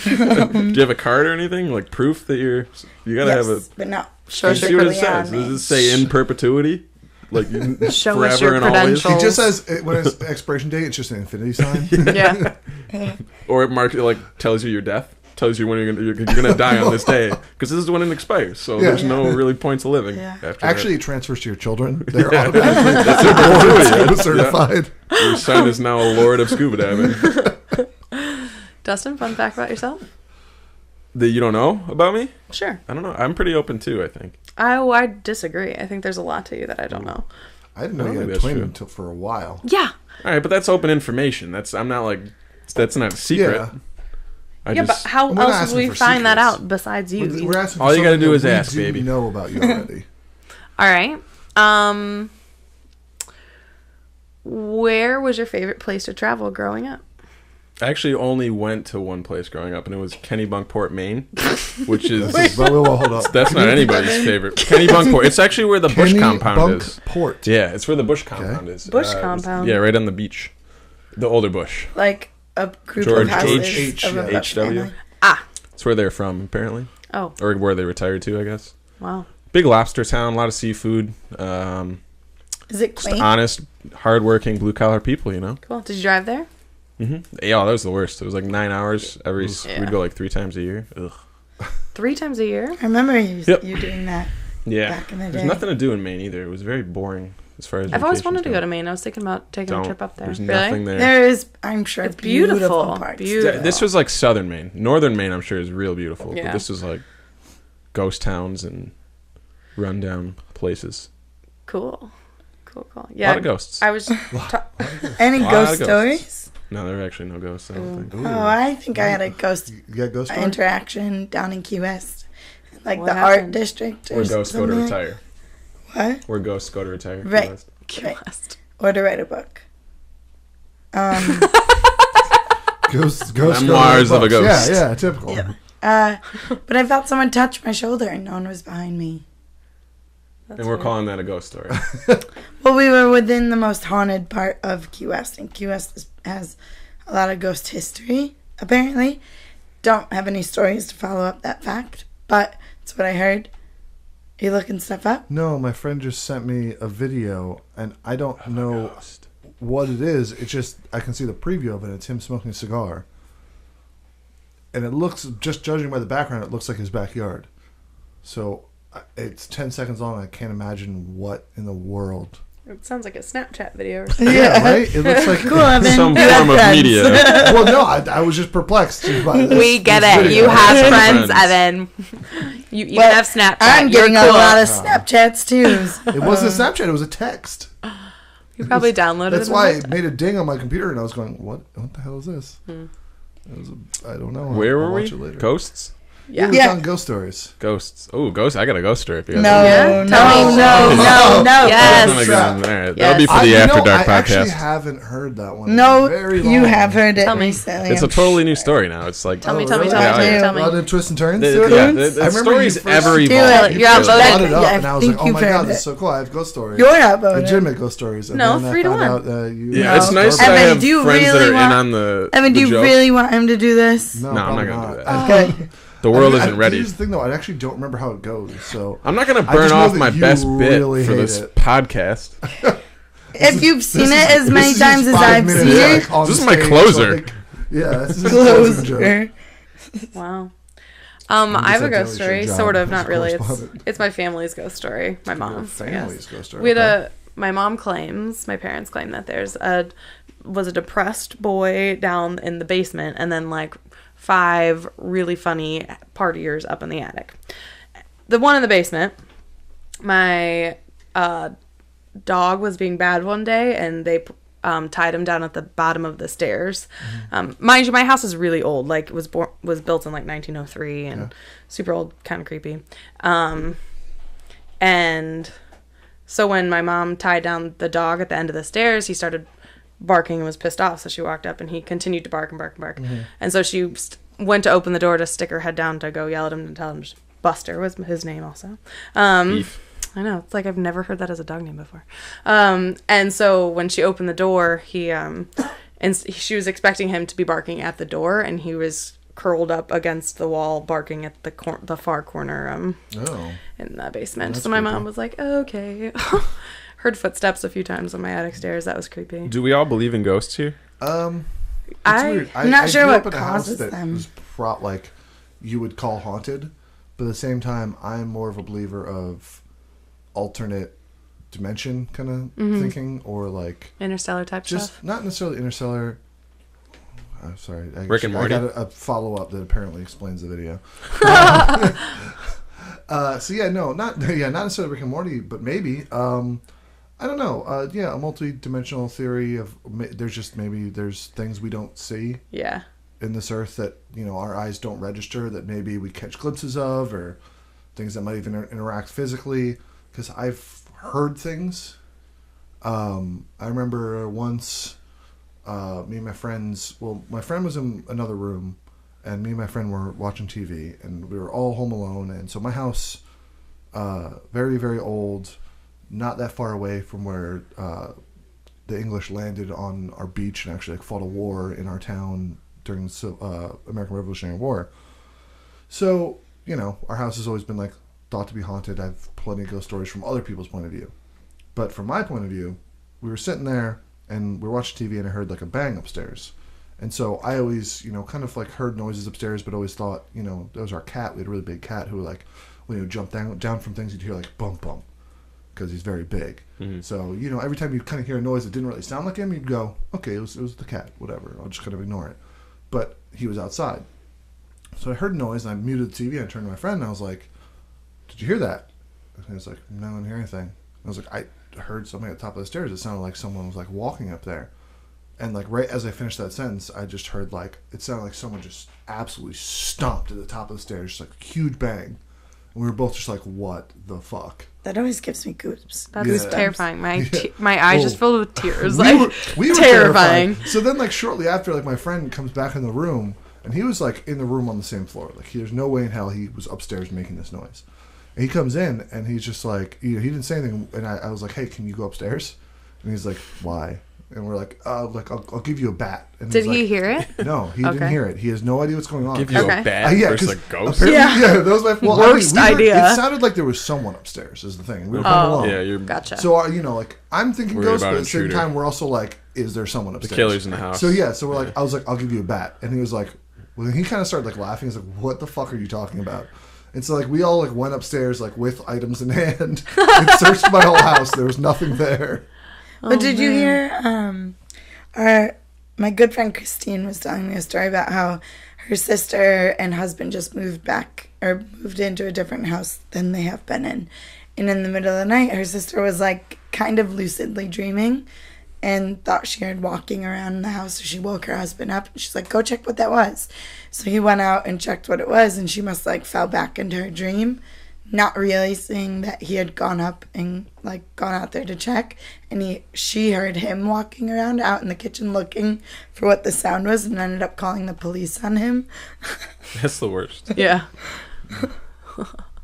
Do you have a card or anything like proof that you gotta
Yes,
have a?
but no.
Show us
See
your
what it says.
on me.
Does it say in perpetuity? Like you,
Show us
forever
your
and always?
credentials.
He just says when it's expiration date, it's just an infinity sign.
Yeah.
Or it marks it like tells you your death. Tells you when you're gonna die on this day because this is when it expires. So
Yeah.
there's no really points of living
Yeah.
after
Actually,
that.
it transfers to your children. They're
Yeah.
automatically
That's their perpetuity. Yeah.
certified.
Your son is now a lord of scuba diving.
Dustin, fun fact about yourself?
That you don't know about me?
Sure.
I don't know. I'm pretty open too. I think.
I disagree. I think there's a lot to you that I don't know.
I didn't know
I don't
you
think
had a
that's
twin
true.
until for a while.
Yeah.
All right, but that's open information. I'm not like that's not a secret.
Yeah.
I
Yeah,
just
but how
I'm not
else
asking
would we
for
find that
secrets.
out besides you?
We're asking
All
for
you gotta
something
do is
that we
ask,
do
baby.
know about you already.
All right. Where was your favorite place to travel growing up?
I actually only went to one place growing up, and it was Kennebunkport, Maine, which is
Well, hold up.
that's not anybody's favorite. Kennebunkport. It's actually where the Bush compound is.
Port.
Yeah, it's where the Bush compound is.
Bush compound?
Yeah, right on the beach. The older Bush.
Like a group
George
of houses
H.
of a
yeah.
Bush
HW.
family.
It's where they're from, apparently,
Oh,
or where they retired to, I guess.
wow.
Big lobster town, a lot of seafood.
Is it quaint?
Honest, hardworking, blue collar people. You know.
Cool. Did you drive there?
Yeah, that was the worst. It was like 9 hours every.
Yeah.
We'd go like 3 times a year. Ugh.
3 times a year?
I remember you
Yep.
doing that.
Yeah.
Back in the
There's
day.
nothing to do in Maine either. It was very boring as far as.
I've always
vacations
wanted to go
go.
to Maine. I was thinking about taking a trip up there.
There's
Really?
nothing there.
There is, I'm sure,
It's
beautiful
beautiful.
parts.
Beautiful.
This was like southern Maine. Northern Maine, I'm sure, is real beautiful.
Yeah.
But this was like ghost towns and rundown places.
Cool. Cool.
A
Yeah.
lot of ghosts.
I was.
Any
Lot
ghost
of ghosts.
stories?
No, there are actually no ghosts. I don't think.
Oh, I think I had a ghost
You got ghost story?
interaction down in Key West. Like
What
the
happened?
art district or
Where ghosts go to
something.
retire.
What?
Where ghosts go to retire.
Right.
West.
Key West.
Or to write a book.
Ghost
Memoirs of a ghost.
Yeah, typical.
But I felt someone touch my shoulder and no one was behind me.
And we're calling that a ghost story.
Well, we were within the most haunted part of Key West, and Key West has a lot of ghost history, apparently. Don't have any stories to follow up that fact, but it's what I heard. You looking stuff up?
No, my friend just sent me a video, and I don't know what it is. It's just, I can see the preview of it. It's him smoking a cigar. And it looks, just judging by the background, it looks like his backyard. So it's 10 seconds long. I can't imagine what in the world
It sounds like a Snapchat video or something.
Yeah, right? It looks like
Cool, Evan.
some
You have
form of
friends.
media.
Well, no, I was just perplexed. By this,
We get
this
it.
video.
You have
Some
friends,
friends.
Evan. You even
Well,
have Snapchat.
I'm
You're
getting
cool.
a lot of Snapchats too. So.
It wasn't a Snapchat. It was a text.
You probably downloaded
That's
it.
why it made a ding on my computer, and I was going, "What? What the hell is this?" It was I don't know.
Where
I'll
were we?
watch it later.
Ghosts?
It was
Yeah.
on Ghost Stories.
Ghosts. Oh, ghosts. I got a ghost story if you guys
No,
want.
Yeah?
no,
Tell me.
no.
Yes.
I'm gonna go in there. That'll
Yes.
be for the After Dark
I actually
podcast.
haven't heard that one.
No,
Very
you
long.
have heard it
Tell me.
recently.
It's a totally new story now. It's like
Tell me,
Oh,
tell me,
really?
tell me,
Yeah,
tell me,
yeah.
tell
A
me.
lot of twists and turns.
The,
to it?
yeah,
Coons?
the
I remember
story's
you first
ever
do
evolved.
it.
You're
First
outvoted.
brought it up,
Yeah,
and I was
think
like, "Oh my
you've
god,
heard
this
it.
is so cool! I have ghost stories,
You're outvoted.
legitimate ghost stories." And
No,
then
3 to
I found
1.
out, you
Yeah, it's nice to
Evan,
have
do you
friends that
really
are
want-
in on the.
Evan, do
the
you
joke.
really want him to do this?
No,
No, I'm not
probably
gonna do that.
I-
Okay.
The world
I-
isn't ready.
Here's the thing, though. I actually don't remember how it goes. So
I'm not gonna
I
burn
just know
off
that
my
you
best bit
really
for
hate
this
it.
podcast.
If you've seen
This
it
is-
as many
this is
times
just
as
5
I've
minutes,
seen it,
like, on
This is my
stage,
closer.
like- yeah, this is a closing joke.
closer.
Wow.
I'm
I have
just
a
a
ghost
Daily
story,
Show
sort
job
of, not
as a
really.
correspondent.
It's my family's ghost story. My mom's, I
Family's
guess.
ghost story.
We had
okay.
my mom claims, my parents claim that was a depressed boy down in the basement, and then like 5 really funny partiers up in the attic. The one in the basement, my dog was being bad one day, and they tied him down at the bottom of the stairs. Mind you, my house is really old. Like, it was built in like 1903 and super old, kind of creepy. And so when my mom tied down the dog at the end of the stairs, he started barking and was pissed off. So she walked up, and he continued to bark and bark and bark. And so she went to open the door to stick her head down to go yell at him and tell him. Buster was his name also.
Beef.
I know, it's like I've never heard that as a dog name before. And so when she opened the door, she was expecting him to be barking at the door, and he was curled up against the wall barking at the far corner
Oh.
in the basement.
That's
So my
creepy.
mom was like, okay. Heard footsteps a few times on my attic stairs. That was creepy.
Do we all believe in ghosts here?
It's
I-
weird.
I'm not sure
grew
what
up in a house
causes
that
them.
was like you would call haunted, but at the same time, I'm more of a believer of alternate dimension kind of thinking, or like
Interstellar type
just
stuff.
not necessarily interstellar. I'm sorry,
Rick and Morty?
I got a follow up that apparently explains the video. So yeah, no, not necessarily Rick and Morty, but maybe. I don't know. A multi-dimensional theory of there's things we don't see
Yeah.
in this earth that our eyes don't register, that maybe we catch glimpses of, or things that might even interact physically. Because I've heard things. I remember once me and my friends. Well, my friend was in another room, and me and my friend were watching TV, and we were all home alone. And so my house, very very old, not that far away from where the English landed on our beach and actually fought a war in our town during the American Revolutionary War. So, our house has always been thought to be haunted. I have plenty of ghost stories from other people's point of view. But from my point of view, we were sitting there and we were watching TV, and I heard a bang upstairs. And so I always, kind of heard noises upstairs, but always thought, that was our cat. We had a really big cat who when he would jump down from things, you'd hear bump bump, because he's very big.
Mm-hmm.
So, every time you kind of hear a noise that didn't really sound like him, you'd go, okay, it was the cat, whatever. I'll just kind of ignore it. But he was outside. So I heard a noise, and I muted the TV, and I turned to my friend, and I was like, did you hear that? And he was like, no, I didn't hear anything. I was like, I heard something at the top of the stairs. It sounded like someone was walking up there. And right as I finished that sentence, I just heard it sounded like someone just absolutely stomped at the top of the stairs, just a huge bang. And we were both just what the fuck?
That always gives me goosebumps.
That's
Yeah.
terrifying. My
Yeah.
my eyes
Oh.
just filled with tears.
We were
terrifying.
terrified. So then, shortly after, my friend comes back in the room, and he was in the room on the same floor. There's no way in hell he was upstairs making this noise. And he comes in, and he's just he didn't say anything. And I was like, hey, can you go upstairs? And he's like, why? And we're I'll give you a bat. And
Did
he's
he
like,
hear it?
No, he didn't
Okay.
hear it. He has no idea what's going on.
Give you
Okay.
a bat
Yeah,
versus
'cause
a ghost?
apparently,
Yeah.
that was my
Worst idea.
It sounded like there was someone upstairs. Is the thing. We were home alone.
Yeah, you're
Gotcha.
So I'm thinking
Worried
ghosts,
about
but at the same
intruder.
time, we're also is there someone
the
upstairs?
killer's in the house.
So yeah, so we're I was I'll give you a bat, and he was well, he kind of started laughing. He's like, what the fuck are you talking about? And so we all went upstairs with items in hand and searched my whole house. There was nothing there.
But did you hear? My good friend Christine was telling me a story about how her sister and husband just moved into a different house than they have been in. And in the middle of the night, her sister was like kind of lucidly dreaming and thought she heard walking around the house. So she woke her husband up and she's like, go check what that was. So he went out and checked what it was, and she must like fell back into her dream, not realizing that he had gone up and like gone out there to check, and she heard him walking around out in the kitchen looking for what the sound was, and ended up calling the police on him.
That's the worst.
Yeah.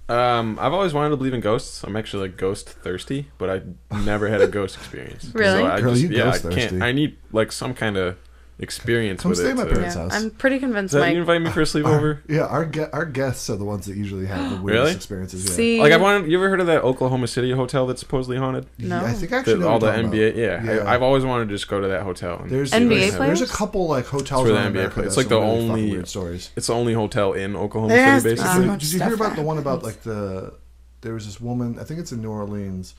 I've always wanted to believe in ghosts. I'm actually like ghost thirsty, but I never had a ghost experience.
Really?
So I
Girl, you
I
ghost thirsty.
can't. I need like some kind of experience
Come
with
stay
it.
at my
to-
parents'
Yeah.
house.
I'm pretty convinced
Does that you
Mike.
invite me for a sleepover?
Yeah, our guests are the ones that usually have the weirdest
Really?
experiences. Yeah.
See,
Like you ever heard of that Oklahoma City hotel that's supposedly haunted?
No.
Yeah, I think I actually know
All
what
the
you're talking
NBA,
about.
yeah. I've always wanted to just go to that hotel. And
There's
NBA
there's
players?
a couple like hotels
It's where the
around
NBA
America.
plays.
that
It's like
have
the
some really fucking
only-
weird stories.
it's the only hotel in Oklahoma
There has
City,
to be
basically.
so much
Did you hear
stuff
about the one about
happens.
like there was this woman, I think it's in New Orleans,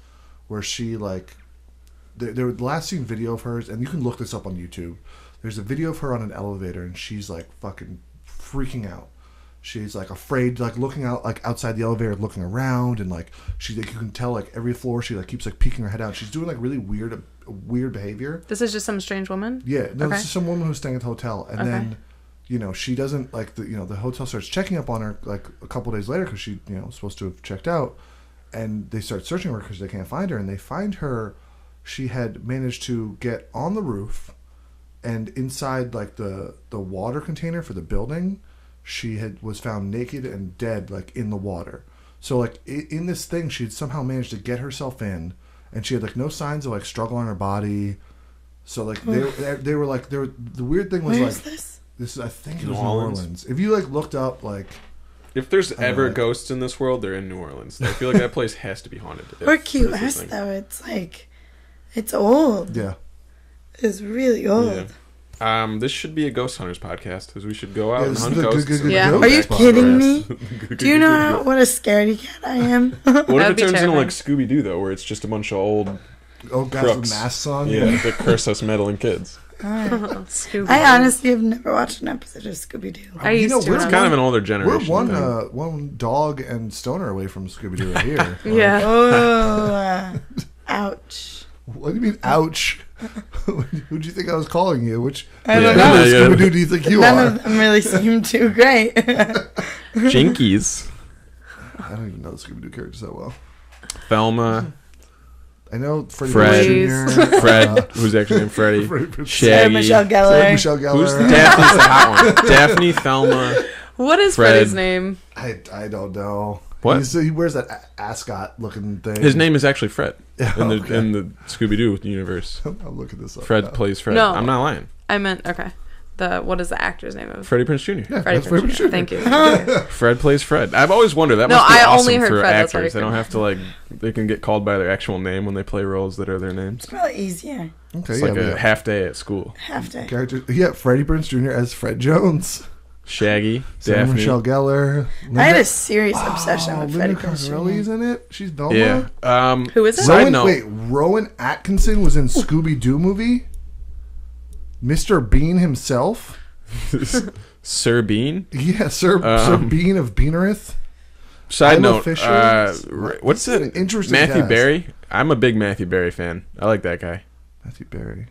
where she like there was last seen video of hers, and you can look this up on YouTube. There's a video of her on an elevator, and she's like fucking freaking out. She's like afraid, like looking out, like outside the elevator, looking around, and like she, like, you can tell like every floor she like keeps like peeking her head out. She's doing like really weird behavior.
this is just some strange woman.
Yeah, no,
Okay.
this is some woman who's staying at the hotel, and
Okay.
then, she doesn't like the hotel starts checking up on her like a couple days later because she was supposed to have checked out, and they start searching her because they can't find her, and they find her. She had managed to get on the roof, and inside like the water container for the building, she was found naked and dead like in the water. So like in this thing, she had somehow managed to get herself in, and she had like no signs of like struggle on her body. So like they were like the weird thing was
Where
like
is this?
this is, I think it
New
was New
Orleans.
Orleans. If you like looked up like
If there's
I know,
ever
like-
ghosts in this world, they're in New Orleans. I feel like that place has to be haunted.
Or
if
Key
there's this
West
thing.
though. It's like, it's old.
yeah.
It's really old.
Yeah. This should be a ghost hunters podcast, because we should go out
Yeah,
and
this
hunt
is the
ghosts.
good
Yeah.
ghost
Are you
podcast.
kidding me? Do you know what a scaredy cat I am?
What if
That'd
it
be
turns into
terrifying.
like Scooby Doo though, where it's just a bunch of old
Oh, guys with
crooks.
masks on.
Yeah, that curse us meddling kids.
Scooby.
I honestly have never watched an episode of Scooby Doo.
I used to.
It's
when I
kind
was-
of an older
We're
generation. thing.
one dog and stoner away from Scooby Doo right here.
Yeah.
Oh, ouch.
What do you mean, ouch? Who do you think I was calling you? Which
I don't
Yeah.
know.
Yeah.
Scooby Doo do you think you
None
are?
of them really seem too great.
Jinkies.
I don't even know the Scooby Doo characters that well.
Thelma.
I know Freddie
Fred.
Prinze Jr.
Fred, who's actually named Freddy.
Freddie Prinze-
Sarah
Shaggy.
Michelle
Sarah
Gellar.
Michelle
Who's
Gellar.
Daphne's the hot one? Daphne, Thelma.
What is
Fred.
Freddy's name?
I don't know.
What?
He wears that ascot looking thing.
His name is actually Fred in the
okay.
in the Scooby Doo universe.
I'm looking this up.
Fred
now.
plays Fred.
No.
I'm not lying.
I meant okay. What is the actor's name of
Freddie Prinze Jr.
Yeah,
Freddie
that's Freddie
Prinze Jr.?
Jr.
Thank you.
Fred plays Fred. I've always wondered that
No,
must be
I
awesome
only heard
for
Fred, that's why I
actors. They don't
couldn't-
have to like. They can get called by their actual name when they play roles that are their names.
It's probably easier.
Okay,
It's
yeah,
like
but
a
yeah.
half day at school.
Have to.
Character. Yeah, Freddie Prinze Jr. as Fred Jones.
Shaggy,
Sarah
Daphne.
Michelle Gellar.
I had a serious obsession with Freddie
Linda
Prinze
Cardellini's
Jr.
in it. She's Velma.
Yeah.
Who is it?
Side
Rowan,
note.
wait, Rowan Atkinson was in Scooby Doo movie. Mr. Bean himself.
Sir Bean.
Yeah, Sir Bean of Beanerith.
Side
Isla
note.
Fisher.
What's
This is
that?
an interesting
Matthew
cast.
Berry. I'm a big Matthew Berry fan. I like that guy.
Matthew Berry.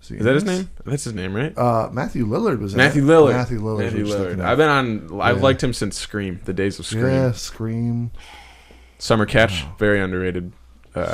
Is that his name? That's his name, right?
Matthew Lillard was in
Matthew
it.
Lillard.
Matthew Lillard.
Matthew
we're just looking
Lillard.
at.
I've been on. I've
Yeah.
liked him since Scream. The days of Scream.
Yeah, Scream.
Summer Catch. Very underrated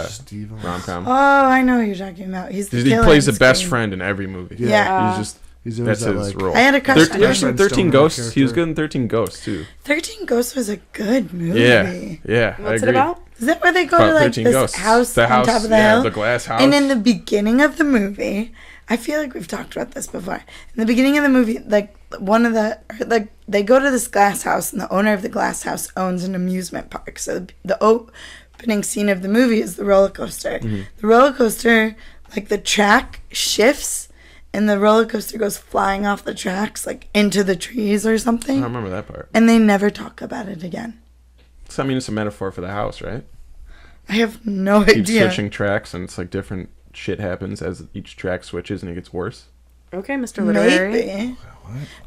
Steve.
rom com.
Oh, I know who you're talking about. He's the
He
killer
plays
in
the best
Scream.
friend in every movie.
Yeah.
He's just.
He's always
That's
that,
his
like,
role.
I had a crush on
You ever
him.
seen
Fred
13
Stoner
Ghosts? He was
character.
good in 13 Ghosts too.
13 Ghosts was a good movie.
Yeah. I
What's it
agree.
about?
Is that where they go
About
to like
13
this
Ghosts.
house
The
on
house,
top of the
yeah,
hill?
the glass house.
And in the beginning of the movie, I feel like we've talked about this before. In the beginning of the movie, like they go to this glass house, and the owner of the glass house owns an amusement park. So the opening scene of the movie is the roller coaster.
Mm-hmm.
The roller coaster, like the track shifts, and the roller coaster goes flying off the tracks, like into the trees or
I
something.
don't remember that part.
And they never talk about it again.
So I mean, it's a metaphor for the house, right?
I have no
Keep
idea.
switching tracks, and it's like different shit happens as each track switches and it gets worse.
Okay, Mr. Literary.
Maybe.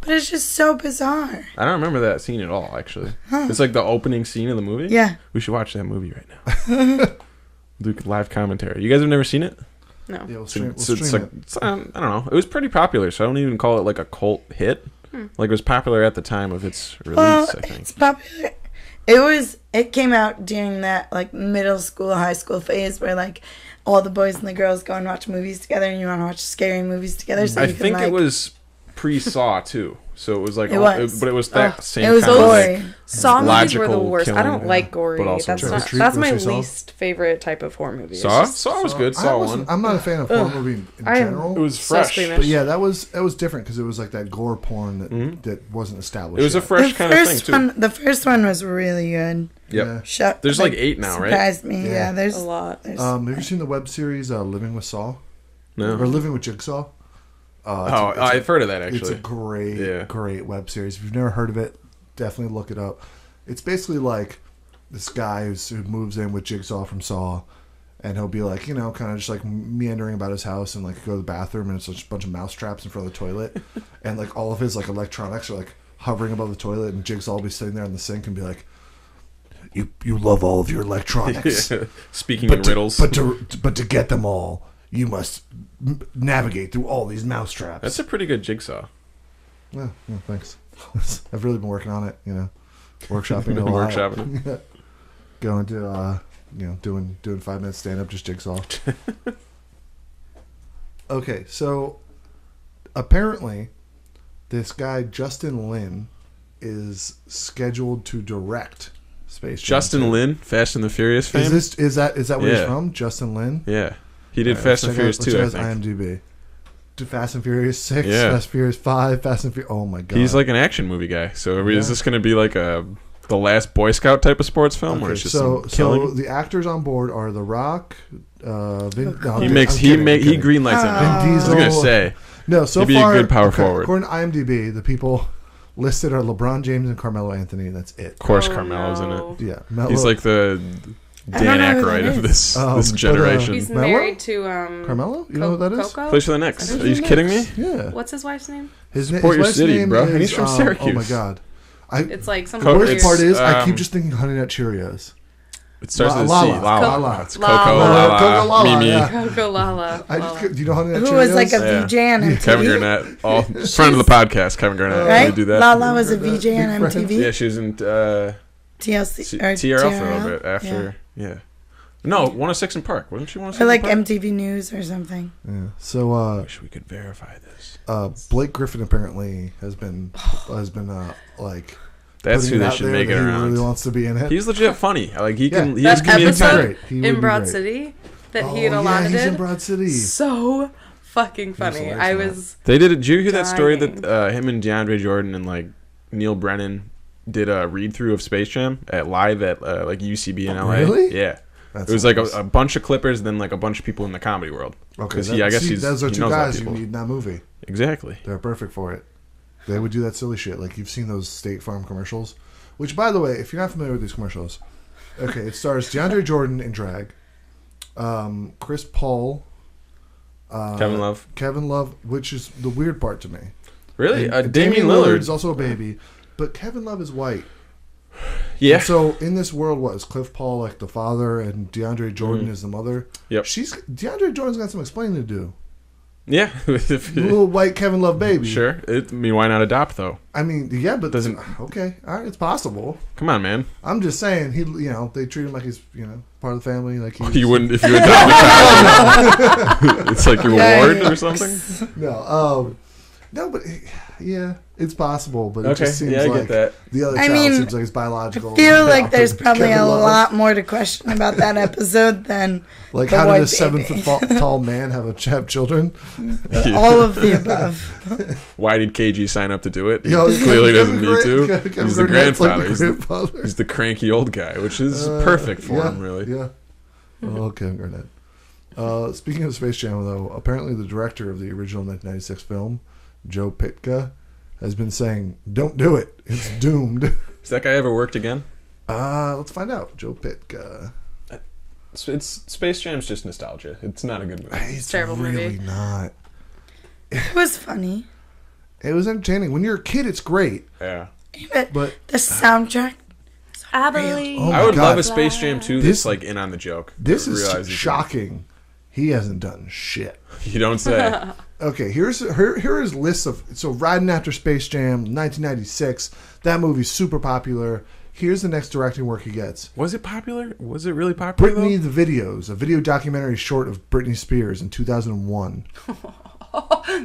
But it's just so bizarre.
I don't remember that scene at all, actually. It's like the opening scene of the movie?
Yeah.
We should watch that movie right now. Do live commentary. You guys have never seen it?
No.
Yeah, we'll
So
stream,
it's like, I don't know. It was pretty popular, so I don't even call it like a cult hit. Like it was popular at the time of its release,
Well,
I think.
it's popular. It came out during that like middle school, high school phase where like all the boys and the girls go and watch movies together, and you want to watch scary movies together. So
I
you
think
can, like,
it was pre-Saw too, so it was like,
It was.
but it was that same.
it was
kind of, like,
gory.
Saw movies were the
logical
worst. I
killing,
don't like gory.
but also
That's
trick or
not.
treat,
That's my
grocery Saw?
least favorite type of horror movie. It's
Saw?
just-
Saw was good. Saw one.
I'm not a fan of horror movie in
I am-
general.
It was
so
fresh.
squeamish.
But yeah, that was different because it was like that gore porn that wasn't established.
It was a
yet.
fresh
The
kind of thing
first
too.
one, the first one was really good.
Yep.
There's
like 8 now, right?
Surprised me.
Yeah.
Yeah, there's
a lot.
There's,
Have you seen the web series Living with Saw
No.
or Living with Jigsaw?
I've heard of that
It's
actually.
a great,
Yeah.
great web series. If you've never heard of it, definitely look it up. It's basically like this guy who moves in with Jigsaw from Saw, and he'll be like, kind of just like meandering about his house and like go to the bathroom, and it's just a bunch of mouse traps in front of the toilet, and like all of his like electronics are like hovering above the toilet, and Jigsaw will be sitting there in the sink and be like, "You love all of your electronics,
Speaking in riddles.
but to get them all, you must navigate through all these mouse traps."
That's a pretty good Jigsaw.
Yeah, thanks. I've really been working on it, workshopping a lot.
Workshopping.
Going to, doing 5 minutes stand up, just Jigsaw. Okay, so apparently this guy Justin Lin is scheduled to direct Space Jam.
Justin Lin, Fast and the Furious fame.
Is that where he's
Yeah.
from? Justin Lin?
Yeah, he did
All right,
Fast and
let's
Furious
check
2. I
out his
think
IMDb. To Fast and Furious 6,
Yeah.
Fast and Furious 5, Fast and Furious. Oh my god.
he's like an action movie guy. So
Yeah.
is this going to be like the last Boy Scout type of sports film, where
Okay,
it's just
so
some killing?
the actors on board are The Rock. No,
he
I'm
makes
kidding, I'm
he
kidding.
greenlights it. Now.
Vin
I was
Diesel.
gonna say
No, so
He'd be a
far,
good power forward.
According to IMDb, the people listed are LeBron James and Carmelo Anthony, and that's it.
of course
Oh,
Carmelo's in
no.
it.
Yeah, Melo,
He's like the
I don't
Dan
know who
Aykroyd
that
of this
But,
generation.
He's
Mello?
married to
Carmelo. You know who that is?
Coco?
Plays for the Knicks.
Plays
Are you kidding me?
Yeah,
What's his wife's name?
his
Support your
wife's
city,
name
bro.
is,
And he's from
Oh my
Syracuse.
god,
It's like some
the
Co-
worst
weird-
part is I keep
um,
just thinking Honey Nut Cheerios.
It starts with a C.
Lala.
Lala.
Lala.
It's
Lala.
Coco,
Coco
Lala,
Lala,
Mimi,
yeah.
Coco Lala.
I
Lala.
just, do you know Honey Nut Cheerios?
who was like a
Yeah.
VJ on MTV.
Kevin Garnett. All friend of the podcast, Kevin Garnett.
Right?
They do that.
Lala was a VJ on
Big friend.
MTV.
Yeah, she was in
TLC or
TRL for a little bit after. Yeah. No, 106 in Park. Wasn't she 106
Or like
in Park?
MTV News or something.
Yeah. So
I wish we could verify this.
Blake Griffin apparently has been like
That's
putting
who they
out
should
there
make
that
it
he
around.
really wants to be in it.
He's legit funny. Like he can.
Yeah.
He has
That
comedic
episode
timing.
great. He would
in
be
Broad
great.
City that
Oh,
he and Alana
yeah, he's
did.
in Broad City.
So fucking funny.
hilarious
I
in that.
was
They did it. Did you hear that story
Dying.
that him and DeAndre Jordan and like Neil Brennan did a read through of Space Jam live at like UCB in LA?
Really?
Yeah.
That's
It was like
hilarious.
a bunch of Clippers, and then like a bunch of people in the comedy world.
Okay,
'Cause I guess
those are
he
two
knows a lot of
guys you
people.
need in that movie.
Exactly.
They're perfect for it. They would do that silly shit. Like you've seen those State Farm commercials, which, by the way, if you're not familiar with these commercials, okay, it stars DeAndre Jordan in drag, Chris Paul,
Kevin Love.
Kevin Love, which is the weird part to me.
Really?
And
Damian
Lillard is
Lillard.
also a baby, but Kevin Love is white.
Yeah.
And so in this world, what is Cliff Paul like the father and DeAndre Jordan is the mother?
Yep.
DeAndre Jordan's got some explaining to do.
Yeah.
The little white Kevin Love baby.
Sure. I mean, why not adopt though?
I mean, yeah, but
Doesn't-
okay, all right, it's possible.
Come on, man.
I'm just saying they treat him like he's part of the family, like he's
You wouldn't if you adopt a child. It's like your reward or something.
no, but yeah, it's possible, but it
Okay.
just seems
Yeah, I
like
get that.
the other
I
child
mean,
seems like it's biological.
I feel like there's
adopted
probably
Kevin
a
Love.
lot more to question about that episode than
Like,
the
how
white
did a 7
baby.
foot tall man have children?
all of the above.
Why did KG sign up to do it? He
You know,
clearly
Kevin
doesn't need to.
Kevin
He's the
Garnett's like
grandfather.
the
He's the,
grandfather.
he's the cranky old guy, which is perfect for
yeah,
him, really.
Yeah. Oh, Kevin Garnett. Speaking of Space Jam, though, apparently the director of the original 1996 film, Joe Pytka, has been saying, "Don't do it. It's doomed."
Has that guy ever worked again?
Let's find out. Joe Pytka.
It's Space Jam's just nostalgia. It's not a good movie.
It's
terrible
really
movie.
not.
It was funny.
It was entertaining. When you're a kid, it's great.
Yeah.
But
The soundtrack.
I believe.
Oh my
I would
God.
love a Space Jam 2 that's
This-
like in on the joke.
this
that
is
realizes
shocking. He hasn't done shit.
You don't say.
Okay, here is lists of Riding After Space Jam, 1996. That movie's super popular. Here's the next directing work he gets.
Was it popular? Was it really popular?
Britney the Videos, a video documentary short of Britney Spears in 2001.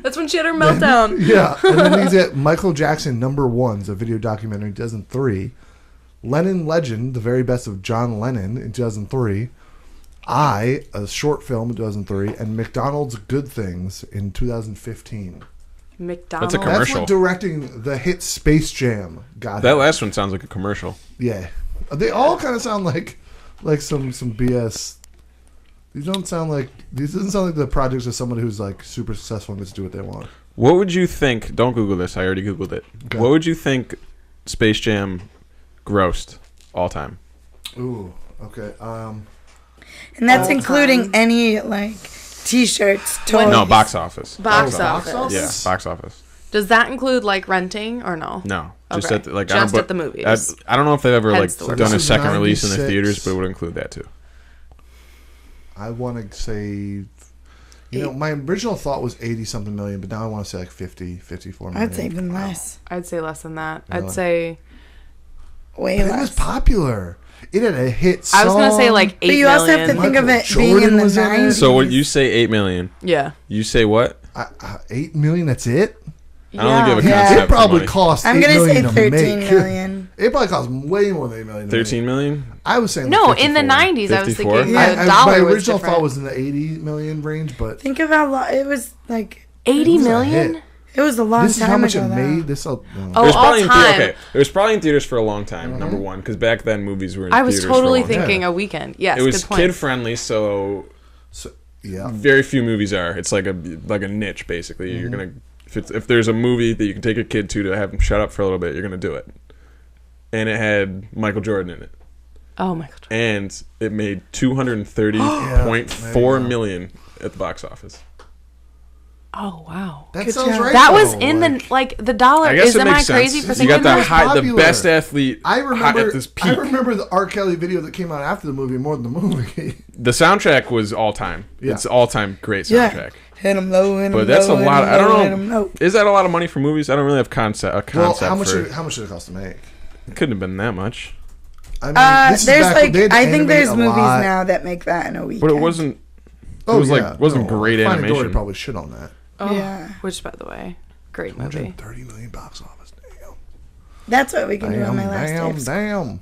That's when she had her meltdown.
Yeah, and then he's at Michael Jackson #1's, a video documentary in 2003. Lennon Legend, the very best of John Lennon in 2003. I, a short film in 2003, and McDonald's Good Things in 2015.
McDonald's.
That's a
That's
commercial.
what directing the hit Space Jam got.
That
him.
last one sounds like a commercial.
Yeah, they all kind of sound like some BS. These doesn't sound like the projects of someone who's like super successful and gets to do what they want.
What would you think? Don't Google this. I already Googled it.
Okay.
What would you think Space Jam grossed all time?
Ooh, okay.
And that's
All
including
time.
any like T-shirts, toys.
No, box office.
Box
Oh,
office.
box office?
Yeah, box office.
Does that include like renting or no?
No, just
Okay.
at the, like
Just
I don't,
at the movies.
I don't know if they've ever
Hence the
like
word.
done a
This is
second release in the
96.
theaters, but it would include that too.
I want to say, my original thought was 80 something million, but now I want to say like 50, 54 million.
I'd say even less.
I'd say less than that.
Really?
I'd say.
Way
But it was
less.
popular. It had a hit song.
I was gonna say like 8
But you also have to
million.
think of it
Michael
being in
Jordan
the
was in it.
90s.
So what you say 8 million?
Yeah.
You say what?
8 million. That's it.
I don't think you have a
Yeah.
concept.
It probably
for money.
cost.
I'm
8
gonna say
million to
13
make.
million.
It probably cost way more than 8 million. to
13
make.
million.
I was saying
No,
like
in the
54.
90s, I was
54?
thinking
Yeah.
the
my
dollar was
original
different.
thought was in the 80 million range, but
Think of how long it was. Like
80
it was a
million?
hit.
it was a long
This is
time
how much
ago.
it
though.
made. This.
Oh,
It was
all
probably in
time.
okay. It was probably in theaters for a long time. Number one, because back then movies were in
I was
theaters
totally
for a long time.
thinking
Yeah.
a weekend. Yes,
It was
good point.
kid friendly, so
So, yeah.
very few movies are. It's like a niche basically. You're gonna if there's a movie that you can take a kid to have him shut up for a little bit, you're gonna do it. And it had Michael Jordan in it,
Oh my god.
and it made $230.4 million at the box office.
Oh wow.
That
Good
sounds
job.
right.
That was
though,
in
like,
the dollar.
I guess
Is
it
am I
makes
crazy
sense.
for
You
thinking
got
that?
the
Popular.
best athlete.
I remember
at this peak.
I remember the R. Kelly video that came out after the movie more than the movie.
The soundtrack was all time.
Yeah.
It's all time great
Yeah.
soundtrack.
Hit him low, hit him
But that's
low,
a
hit
lot.
him
I
low,
don't
hit him
know.
low.
Is that a lot of money for movies? I don't really have
Well,
concept
how much
for.
did it cost to make?
It couldn't have been that much.
I mean, this is
There's
back
like
when they had to
I think
animate
there's
a
movies
lot.
now that make that in a week.
But it wasn't.
Oh,
was like-
yeah.
wasn't great
Finding Dory
animation.
probably shit on that.
Oh,
Yeah.
Which, by the way, great movie.
130 million box office. Damn.
That's what we can do on my last day.
Damn.
of school.
Damn.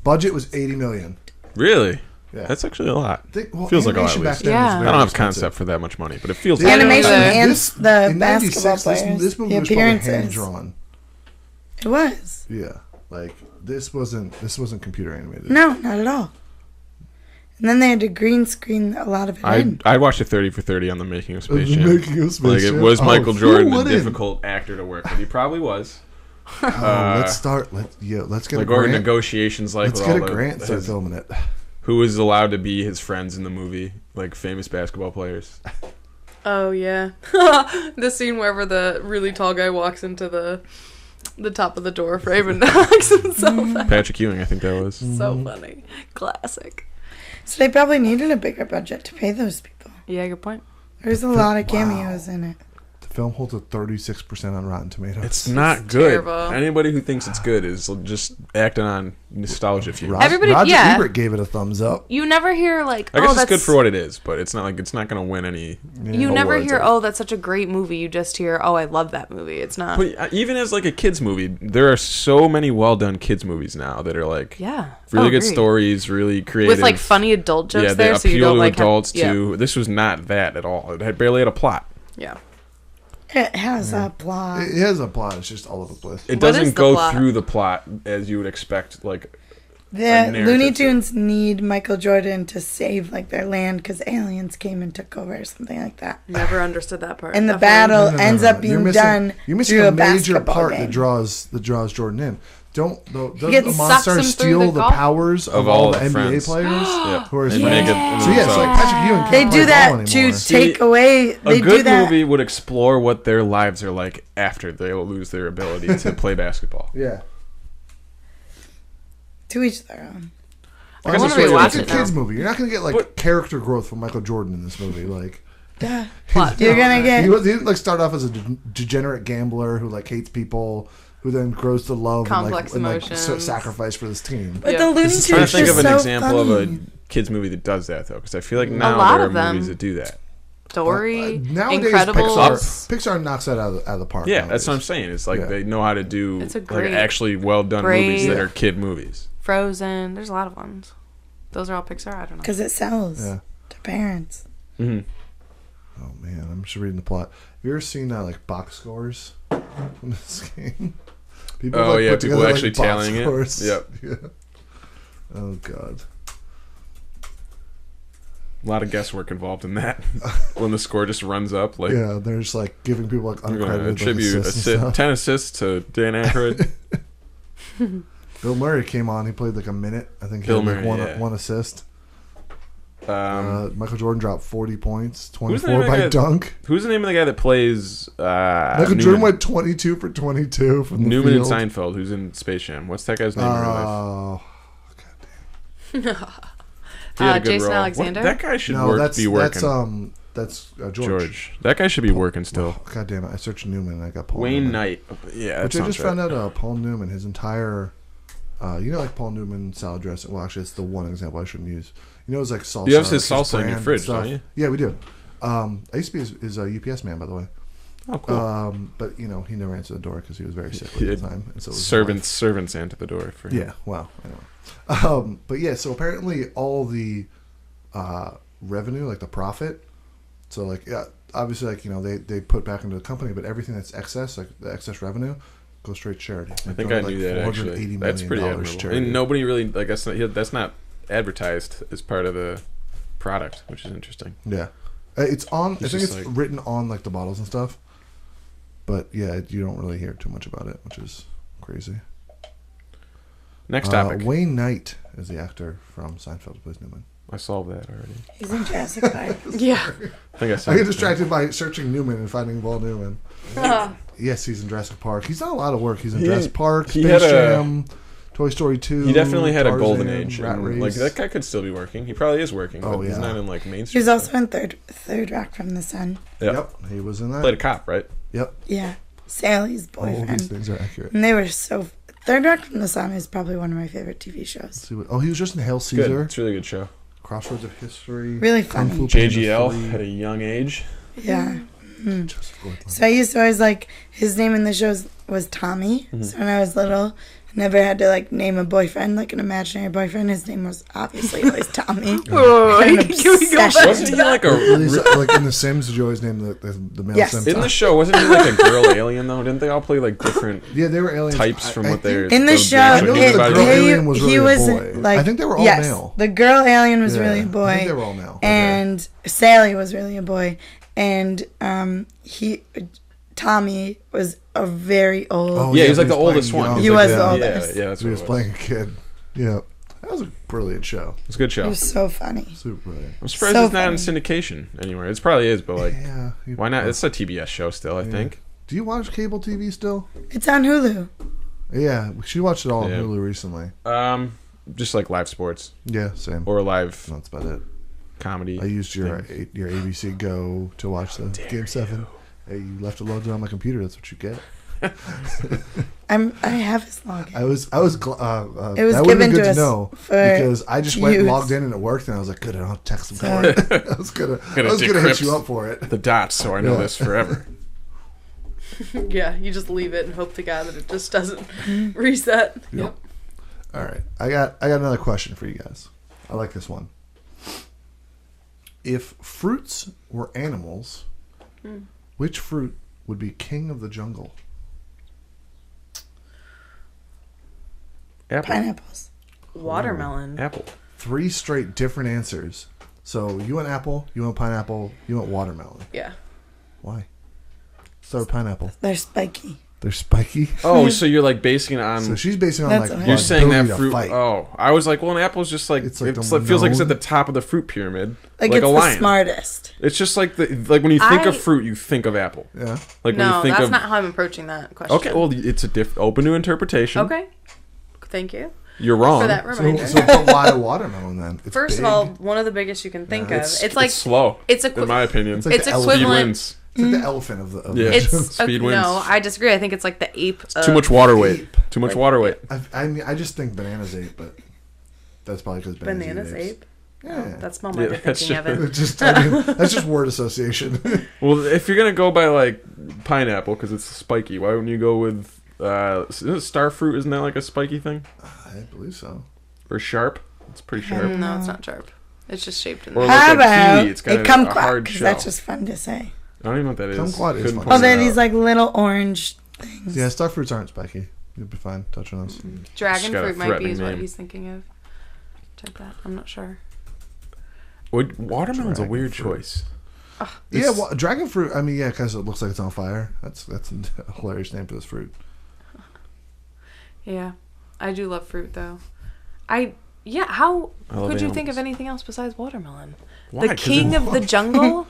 Budget was 80 million.
Really?
Yeah.
That's actually a lot.
Well,
Feels like a lot,
animation
at
back
least.
then was
Yeah.
very
I don't have
expensive.
concept for that much money, but it feels
The
like
Animation
either.
and
This-
the
in
basketball
96,
players.
This movie
the
was probably hand
appearances.
drawn.
It was.
Yeah, like this wasn't computer animated.
No, not at all. And then they had to green screen a lot of it in.
I watched a 30 for 30 on the making of Space
The
Jam.
making of Space
Like it
Jam?
was
Oh,
Michael
who
Jordan, a
wouldn't?
difficult actor to work with. He probably was.
Let's start. Let's get
Like
a
or
grant.
negotiations like
Let's
with
get
all
a grant and start
his,
filming it.
who was allowed to be his friends in the movie, like famous basketball players.
Oh yeah, the scene wherever the really tall guy walks into the top of the door frame and knocks himself out.
Patrick Ewing, I think that was.
So funny, classic.
So they probably needed a bigger budget to pay those people.
Yeah, good point.
There's a lot of cameos in it.
The film holds a 36% on Rotten Tomatoes.
It's not good.
terrible.
Anybody who thinks it's good is just acting on nostalgia fumes.
Everybody-
Roger
yeah.
Ebert gave it a thumbs up.
You never hear like,
I guess
oh,
it's
that's
good for what it is, but it's not like it's not going to win any.
You never
awards
hear,
or-
oh, that's such a great movie. You just hear, oh, I love that movie. It's not.
But even as like a kids movie, there are so many well done kids movies now that are like
Yeah.
really
Oh,
good
agreed.
stories, really creative.
With like funny adult jokes
yeah, they
there, so you
appeal
don't
to
like
adults
have,
too. This was not that at all. It had barely had a plot.
Yeah.
It has a plot.
It has a plot. It's just all over the place.
It
What is
doesn't
the
go
plot?
through the plot as you would expect. Like
The
narrative
Looney
to-
Tunes need Michael Jordan to save like their land because aliens came and took over or something like that.
Never understood that part.
And the
Definitely.
battle ends up being
You're
done
missing
through
a
a
major
basketball
part
game.
that draws Jordan in. doesn't the
gets-
sucks
monster
him through
steal
the
the
golf-
powers of
Of
all
all
the
the
NBA
friends.
players?
Yeah.
Who are
And
so
make it
so yeah, it's like
themselves.
Patrick Ewing.
They
Can't
do
play
that
ball
to
anymore.
take away. They
A
do
good
that.
movie would explore what their lives are like after they lose their ability to play basketball.
Yeah.
To each their own.
I
I
guess
want
it's
to
really
rewatch
It's a
it
kids
now.
movie. You're not going to get like
But-
character growth from Michael Jordan in this movie. Like
Duh.
Plot.
You're gonna
he
get.
didn't like start off as a degenerate gambler who like hates people, who then grows to love
Complex
and
emotions.
sacrifice for this team.
But
Yeah.
the Looney
I'm
Tunes
trying to
are
think of an
so
example of
funny.
a kids movie that does that though, because I feel like now
lot
there are
of them.
movies that do that.
Dory,
Nowadays,
Incredibles.
Pixar knocks that out of the park.
Yeah,
nowadays.
that's what I'm saying. It's like
Yeah.
they know how to do
It's a
like
great-
actually well done movies
great-
that are kid movies.
Frozen. There's a lot of ones. Those are all Pixar. I don't know.
Because it sells
Yeah.
to parents.
Mm-hmm.
Oh man, I'm just reading the plot. Have you ever seen like box scores from this game? People
Oh, yeah,
put
people
together,
actually
box
tallying it?
scores.
Yep.
Yeah. Oh god.
A lot of guesswork involved in that. When the score just runs up, like
Yeah, they're just like giving people like
we're going to
uncredited like,
attribute
assists and stuff.
10 assists to Dan Aykroyd.
Bill Murray came on. He played like a minute. I think he
Bill
had like
Murray, yeah.
one assist.
Um,
Michael Jordan dropped 40 points,
the
24
name of the
by
guy-
dunk.
who's the name of the guy that plays
Michael Jordan went 22 for 22 from the
Newman and
field.
Seinfeld, who's in Space Jam? What's that guy's name in real life?
Oh,
He had a good
Jason
role.
Alexander?
That guy should
no,
be working.
that's George.
George. That guy should be working still.
God damn it! I searched Newman and I got Paul
Wayne
Newman.
Knight. Yeah, that
Which I
sounds
just
right.
found out. Paul Newman, his entire, like Paul Newman salad dressing. Well, actually, it's the one example I shouldn't use. You know, it's like salsa.
You have his
like
salsa in your
brand
fridge,
stuff.
don't you?
Yeah, we do. I used to be his UPS man, by the way.
Oh, cool.
But you know, he never answered the door because he was very sick
He
at the
had
time. And so it was his
servants answer the door for him.
yeah, well, I know. But yeah, so apparently all the revenue, like the profit, so like yeah, obviously like you know they put back into the company, but everything that's excess, like the excess revenue, goes straight to charity.
I think I knew that actually. That's pretty admirable. And nobody really like that's not advertised as part of the product, which is interesting.
Yeah, it's on. I think
just
it's
like-
written on like the bottles and stuff. But yeah, you don't really hear too much about it, which is crazy.
Next topic.
Wayne Knight is the actor from Seinfeld who plays Newman.
I solved that already.
He's in Jurassic Park.
Yeah.
I think I said
I get
it.
distracted by searching Newman and finding Paul Newman. Yes, he's in Jurassic Park. He's done a lot of work. He's in Jurassic Park,
he
Space
had a-
Jam, Toy Story 2.
He definitely had a
Tarzan,
golden age.
Rat
And,
Race.
like that guy could still be working. He probably is working. But
Oh,
he's
yeah.
not in like Main
He
Street.
was also in Third Rock from the Sun.
Yep.
He was in that.
Played a cop, right?
Yep.
Yeah. Sally's
All of these
boyfriend.
things are accurate.
And they were so. Third Rock from the Sun is probably one of my favorite TV
Let's
shows.
see what, he was just in Hail
Good.
Caesar,
It's a really good show.
Crossroads of History,
Really
Kung
funny.
Fu Panda
JGL
3,
at a young age.
Yeah.
Joseph Gordon-Levitt.
So I used to always like his name in the shows was Tommy.
Mm-hmm.
So when I was little, I never had to like name a boyfriend, like an imaginary boyfriend. His name was obviously always Tommy.
Whoa,
An
can we go back?
obsession.
Wasn't he like a
Like in The Sims, did you always name the male
Yes.
Sim?
in the show? Wasn't he like a girl alien though? Didn't they all play like different
Yeah, they were aliens.
types from
I
what
think-
they're
In the
they're
show,
actually
I know
doing
that
about
the
it?
girl alien was really a boy.
like
I think they were all
yes,
male.
The girl alien was
Yeah,
really a boy.
I think they were all male.
And Sally was really a boy, and Tommy was a very old.
Oh,
Yeah, he was like the
playing
oldest one.
young.
He
like
was the
yeah,
oldest.
Yeah, that's
He
what
was
it was.
playing a kid. Yeah, that was a brilliant show.
It's a good
It
show.
was so funny.
Super brilliant.
I'm surprised
so
it's not in
funny.
syndication anywhere. It probably is, but like,
Yeah.
why not? It's a TBS show still, I think.
Do you watch cable TV still?
It's on Hulu.
Yeah, she watched it all
Yeah.
on Hulu recently.
Just like live sports
Yeah, same.
or live
That's about it.
comedy.
I used your ABC Go to watch the Game 7. Hey, you left it loaded on my computer. That's what you get.
I have his login.
I was
It was
that would have
given
been good
to
to
us
know
for
because I just went and
use.
logged in and it worked and I was like, good, I don't have to text them
So-
for it. I was gonna hit
decrypt
you up for it.
the dots, so I know
Yeah.
this forever.
Yeah, you just leave it and hope to God that it just doesn't reset.
Yep. All right, I got another question for you guys. I like this one. If fruits were animals, which fruit would be king of the jungle?
Apple.
Pineapples.
Watermelon.
Apple.
3 straight different answers. So you went apple, you went pineapple, you went watermelon.
Yeah.
Why? Start with pineapple.
They're spiky.
They're spiky.
Oh, so you're like basing it on.
So she's basing it on
That's
like
what
you're saying that
ability to
fruit.
fight.
Oh, I was like, well, an apple's just like
It's like the
feels like it's at
known-
the top of the fruit pyramid,
Like
like
it's
a
the
lion.
smartest.
It's just like when you think of fruit, you think of apple.
Yeah.
Like when
No,
you think
that's
of
not how I'm approaching that question.
okay, well, it's a open to interpretation.
Okay. Thank you
You're wrong.
for that reminder.
So but why a watermelon then? It's
First
big.
of all, one of the biggest you can think of. It's like
slow.
it's
in my opinion.
It's like
it's
the
Speed
equivalent.
wins.
It's like the elephant of the. Of
Yeah.
the
It's
Speed wins.
No, I disagree. I think it's like the ape.
Too much water weight.
ape.
Too much
Like-
water weight.
I mean, I just think bananas ape, but that's probably because bananas,
Bananas
eat apes.
ape.
Yeah.
That's small-minded
Yeah, that's
thinking of it.
It's just, I mean, that's just word association.
Well, if you're gonna go by like pineapple because it's spiky, why wouldn't you go with isn't it star fruit? Isn't that like a spiky thing?
I believe so.
Or sharp? It's pretty sharp.
No, it's not sharp. It's just shaped in
Or
the
like
How
a
about
kiwi, it's got
a
a
kumquat?
hard
Because
shell.
that's just fun to say.
I don't even know what that is.
Kumquat is
Couldn't
fun.
point
Oh, they're
it
these
out.
like little orange things.
Yeah, star fruits aren't spiky. You'll be fine touching those.
dragon
Just got a
fruit might be
threatening
is what
name.
he's thinking of. Check that. I'm not sure.
Watermelon's a
Dragon
weird
fruit.
choice.
Yeah, well, dragon fruit. I mean, yeah, because it looks like it's on fire. That's a hilarious name for this fruit.
Yeah, I do love fruit though. How
I love
could you think
animals.
of anything else besides watermelon?
Why?
The
'Cause
king of the jungle.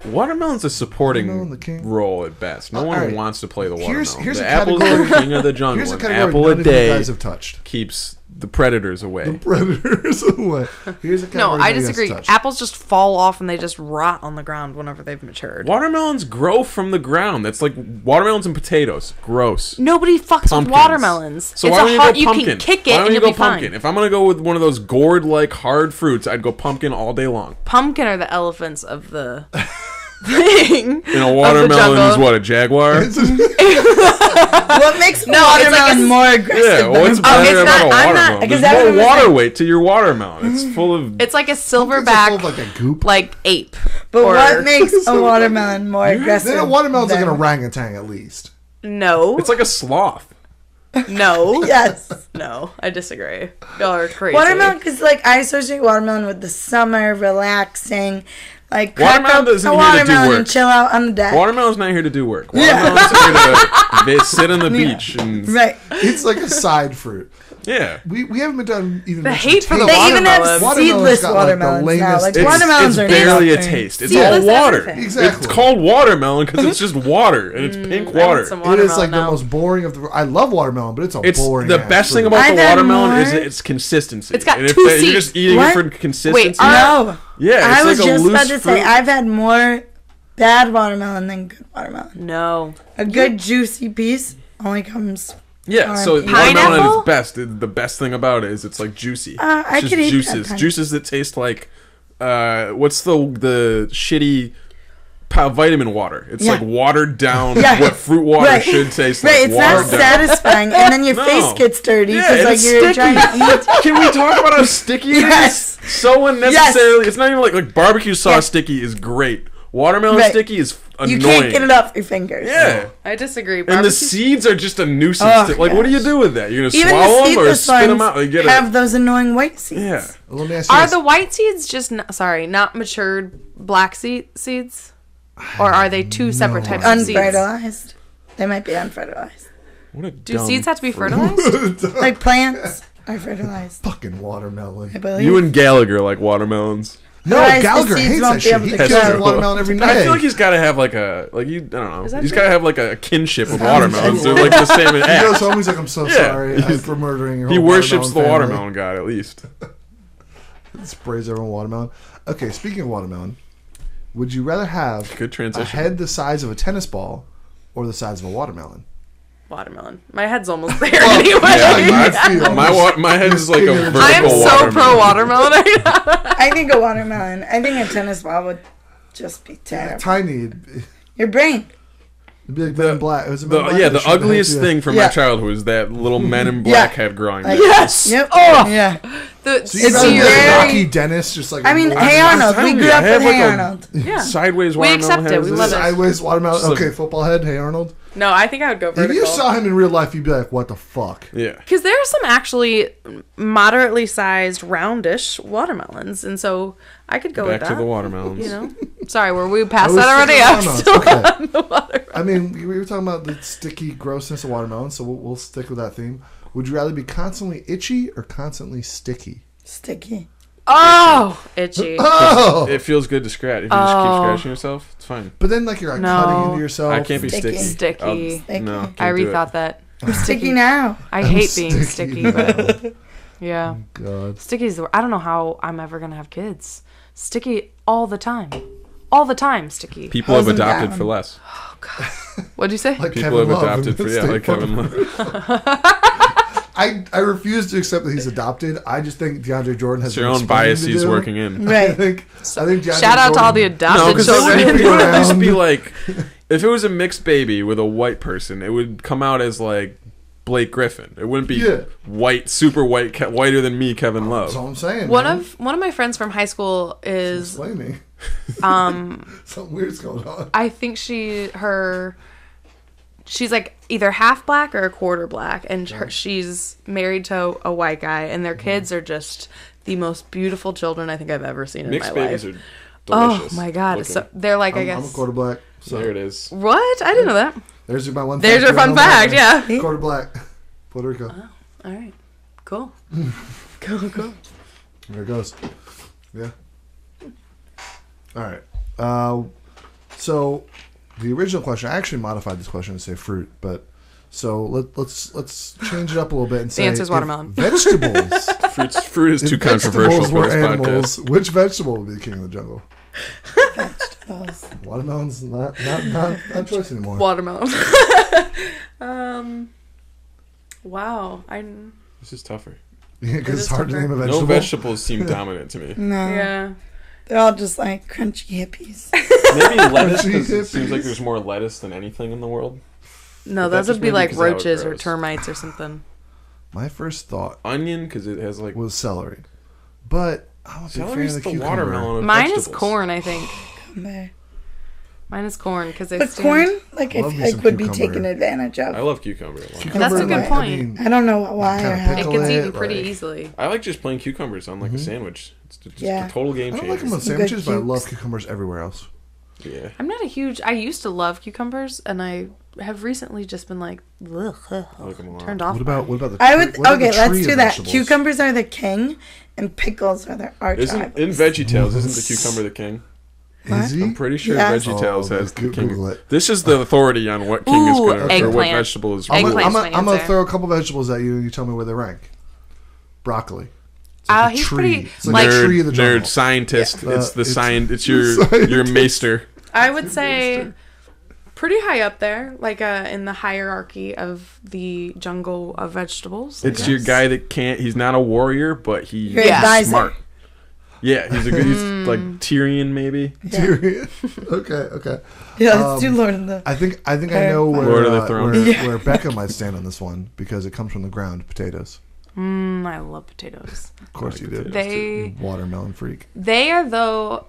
Watermelon's a supporting
Watermelon, the king.
role at best. No
All
one
right.
wants to play the watermelon.
Here's
the
a
apple's
category-
the king of the jungle.
Here's a
An
category
apple
none
a
of you
day
guys have touched.
keeps the predators away.
Predators away. Here's a category
No, I
none of you guys
disagree.
touched.
Apples just fall off and they just rot on the ground whenever they've matured.
Watermelons grow from the ground. That's like watermelons and potatoes. Gross.
Nobody fucks
Pumpkins.
with watermelons.
So
it's
why
a
don't you
hard,
go
you
pumpkin?
can kick it
Why don't
and
you
you'll
go
be
pumpkin?
fine.
If I'm gonna go with one of those gourd like hard fruits, I'd go pumpkin all day long.
Pumpkin are the elephants of the thing.
And a watermelon is what, a jaguar?
What makes
No, it's like
watermelon
a-
more aggressive?
Yeah, what's
than
better
it's
about
not-
a
I'm not-
watermelon?
because
There's
that
more
was
water
like-
weight to your watermelon. It's full of...
It's like a
Pumpkins are
silverback,
full of like a goop.
like ape.
But
or-
what makes a watermelon more aggressive?
Then a watermelon's like an
than-
orangutan at least.
No,
It's like a sloth.
no,
Yes.
no. I disagree. Y'all are crazy.
Watermelon, because like I associate watermelon with the summer, relaxing, like
Watermelon
crack up
doesn't
a
need to do
watermelon
work.
and chill out on the deck.
Watermelon's not here to do work.
Yeah.
Watermelon's here to sit on the beach and...
Right.
It's like a side fruit.
Yeah.
We haven't been done even.
The
mentioning
hate for the
taste.
They even have
Watermelon.
seedless
Watermelon's got, like, the
watermelons now.
lamest
Like
taste.
watermelons are
barely a
nothing.
taste. It's
Seedless
all water.
everything.
Exactly.
It's called watermelon because it's just water and it's pink
I want
water.
some
It is
watermelon
like
now.
the most boring of the. I love watermelon, but it's a
It's
boring.
the
ass
best thing
fruit.
about
I've
the
had
watermelon is
more-
its consistency.
It's got
and if
two
you're
seeds.
just eating
What?
it for consistency.
No.
yeah,
I
it's
was
like a
just
loose
about to say
fruit.
I've had more bad watermelon than good watermelon.
No.
A good juicy piece only comes.
Yeah, so
Pineapple?
watermelon at its best. The best thing about it is it's like juicy.
I
It's
could eat that
juices.
kind.
Juices that taste like what's the shitty vitamin water? It's
Yeah.
like watered down
Yeah.
what fruit water
Right.
should taste
Right,
like.
it's not
watered down.
satisfying, and then your
No.
face gets dirty
Yeah,
because
and
like
it's
you're
sticky.
trying to eat.
Can we talk about how sticky it is?
Yes.
So unnecessarily. It's not even like barbecue sauce
Yeah.
sticky is great. Watermelon
Right.
sticky is annoying.
You can't get it off your fingers.
Yeah.
I disagree.
And the
Barbecue-
seeds are just a nuisance.
Oh,
Like, what do you
gosh.
do with that? You're gonna
Even
swallow
the
them or
seedless
spit them
ones
out? You get
have those annoying white seeds.
yeah.
Let me ask you
Are
this.
the white seeds just not matured black seeds, or are they two separate types of seeds?
Unfertilized. They might be unfertilized.
What a
Do seeds have to be fertilized?
Like plants are fertilized.
fucking watermelon?
I believe.
You and Gallagher like watermelons.
No,
Otherwise, the
Gallagher
seeds
hates
won't
that
be
shit.
able
He
to
kills
grow.
a watermelon every
I
day.
feel like he's got to have like a I don't know.
Is that
He's
true?
got to have like a kinship with
Sounds
watermelons.
like-
They're like the same in
He
act.
goes home. He's like, "I'm so
Yeah.
sorry for murdering your
He
whole
worships the
watermelon family."
watermelon god at least.
Sprays everyone watermelon. Okay, speaking of watermelon, would you rather have
Good
a
transition.
head the size of a tennis ball or the size of a watermelon?
Watermelon. My head's almost there anyway.
My head is like a
You're
vertical
I am so
watermelon.
pro watermelon right now.
I think a watermelon. I think a tennis ball would just be terrible.
Tiny.
Your brain.
It'd be like Men in Black. It was Men in Black
Yeah,
that
the
showed head,
ugliest
yeah.
thing from
Yeah.
my childhood was that little Men in Black head growing.
Like,
back.
Yes.
Yep.
Oh.
Yeah.
So you
It's
rather be like
very-
Rocky Dennis, just like
I mean,
a
Hey Arnold.
telling
We
you,
grew
I
up
have
with
like
Hey
a-
Arnold.
Yeah.
Sideways
We
watermelon
accept it.
head.
We
Is
love
this-
it.
sideways watermelon. Okay, football head. Hey Arnold.
No, I think I would go
If
vertical.
you saw him in real life, you'd be like, "What the fuck?"
Yeah.
Because there are some actually moderately sized, roundish watermelons, and so I could go
Back
with
to
that.
the watermelons.
You know,
Sorry, were we
I
past
was
that already?
sticking
I'm
with
still
watermelons. Okay.
on the watermelon.
I mean, we were talking about the sticky grossness of watermelon, so we'll stick with that theme. Would you rather be constantly itchy or constantly sticky?
Sticky.
Oh, itchy.
Oh!
It feels good to scratch. If you just keep scratching yourself, it's fine.
But then, like, you're like,
No.
cutting into yourself.
I can't be
Sticky.
sticky.
Sticky.
Sticky.
No,
I
can't do it.
rethought that.
I'm sticky now.
I
I'm
hate being
sticky
sticky, but yeah.
God.
Sticky's I don't know how I'm ever gonna have kids. Sticky all the time. All the time, sticky.
People
Hose
have
them
adopted
down.
for less.
What'd you say?
Like
People
Kevin
have
Love
adopted
in
for
State
like
Farm.
Kevin Love.
I refuse to accept that he's adopted. I just think DeAndre Jordan has
It's your
some
own
explaining to
biases
do.
working in.
I
Right.
think DeAndre
Shout out to all the
Jordan-
No,
adopted
because
children.
it would at least be
around.
like, if it was a mixed baby with a white person, it would come out as like Blake Griffin. It wouldn't be
Yeah.
white, super white, whiter than me, Kevin
That's
Love.
all I'm saying.
One
man.
of my friends from high school is
Explain me. Something weird's going on.
I think she's like either half black or a quarter black, and she's married to a white guy, and their kids are just the most beautiful children I think I've ever seen
Mixed
in my
babies
life.
are
Oh
delicious.
my god!
looking.
So they're like, I
I'm a
guess.
quarter black. So
There it is.
What? I didn't know that.
there's my one.
There's your
fact
fun
around
fact.
black.
Yeah.
Quarter black. Puerto Rico.
All right. Cool. Cool.
There it goes. Yeah. All right. So the original question, I actually modified this question to say fruit, but so let's change it up a little bit and say
answer's
if
watermelon.
Vegetables.
Fruit is
if
too controversial
vegetables
for
were
this
animals,
podcast.
which vegetable would be the king of the jungle?
Vegetables.
Watermelon's not a choice anymore.
Watermelon. Wow.
This is tougher.
Yeah, because
It
it's
is
hard to
tougher.
name a
No
vegetable.
vegetables seem dominant to me.
No.
Yeah.
They're all just like crunchy hippies.
Maybe lettuce, because it
Hippies.
seems like there's more lettuce than anything in the world.
No,
But
those
that
would
just
be
may be
like
'cause how it
roaches or
grows.
termites or something.
My first thought
Onion, because it has like...
was celery, but I'm a big fan of
Celery's
the
the
cucumber.
watermelon of
Mine
vegetables.
is corn, I think.
There.
Mine is corn because
But corn, like I
Love
feel
me
like
some
would be
cucumber.
taken advantage of.
I love cucumber.
Cucumber,
That's a good
like,
point.
I mean,
I don't know why
Kinda
or how.
It
pickle
gets
it,
eaten pretty
like-
easily.
I like just plain cucumbers on like a sandwich. It's just
Yeah.
a total game
I don't
changer.
like them on
Some good
sandwiches, but I love
cukes.
cucumbers everywhere else.
Yeah.
I'm not a huge. I used to love cucumbers, and I have recently just been like, ugh,
I like them a lot.
turned off.
What about the?
I would
what about the
okay. Let's
tree
do
of
that.
vegetables?
Cucumbers are the king, and pickles are the arch
Isn't
rivals.
in VeggieTales? Isn't the cucumber the king?
Is he?
I'm pretty sure
Yeah.
VeggieTales
Oh,
has the
Google
king.
it.
This is the authority on what king is
Ooh,
going to or what
eggplant.
vegetable is.
I'm
cool.
Eggplant.
gonna
my answer.
throw a couple vegetables at you, and you tell me where they rank. Broccoli. It's
Oh,
a
he's
tree.
pretty-
It's like a
Nerd,
tree of the jungle.
nerd, scientist.
Yeah.
It's the
It's-
science. It's your
scientist.
maester.
I would say pretty high up there, like in the hierarchy of the jungle of vegetables. I
It's your
guess.
guy that can't. He's not a warrior, but he's
Your
Yeah.
advisor.
smart. Yeah, he's a good. He's like Tyrion, maybe.
Tyrion. okay.
Yeah, let's do Lord of the.
I think I know where
Lord of the Throne.
where Becca might stand on this one because it comes from the ground. Potatoes.
I love potatoes.
Of course you did.
They
Watermelon freak.
they are though.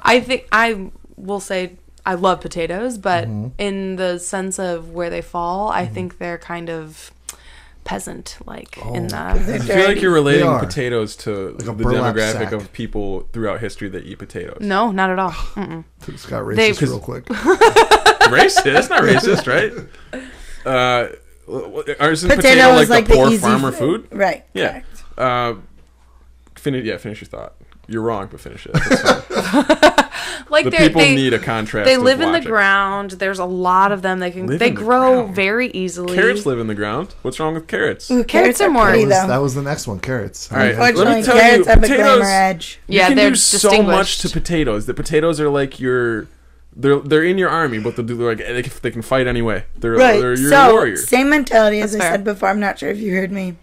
I think I will say I love potatoes, but in the sense of where they fall, I think they're kind of peasant like in
They're
the.
I feel like you're relating
They are.
potatoes to
Like a
the
burlap
demographic
sack.
of people throughout history that eat potatoes.
No, not at all. Mm-mm.
It's got racist
They-
real quick.
Racist? That's not racist, right? Isn't
Potato
potato
is
like the poor
easy
farmer food?
Right.
Yeah.
Correct.
Finish your thought. You're wrong, but finish it. That's fine.
Like
The
they're-
people
they
need a contrast.
they
of
live in the
logic.
ground. There's a lot of them. They
Live
they
in the
grow
ground.
very easily.
Carrots live in the ground. What's wrong with carrots?
Ooh,
Carrots are more-
pretty, though.
That was the next one. Carrots.
All right, let
Unfortunately,
me tell
carrots
you,
have a
potatoes.
glamour edge.
You
Yeah,
can
they're
do so much
distinguished.
to potatoes. The potatoes are like your. They're in your army, but they're like they can fight anyway. They're
Right.
your
So,
warrior.
same mentality as
That's
I
fair.
said before. I'm not sure if you heard me.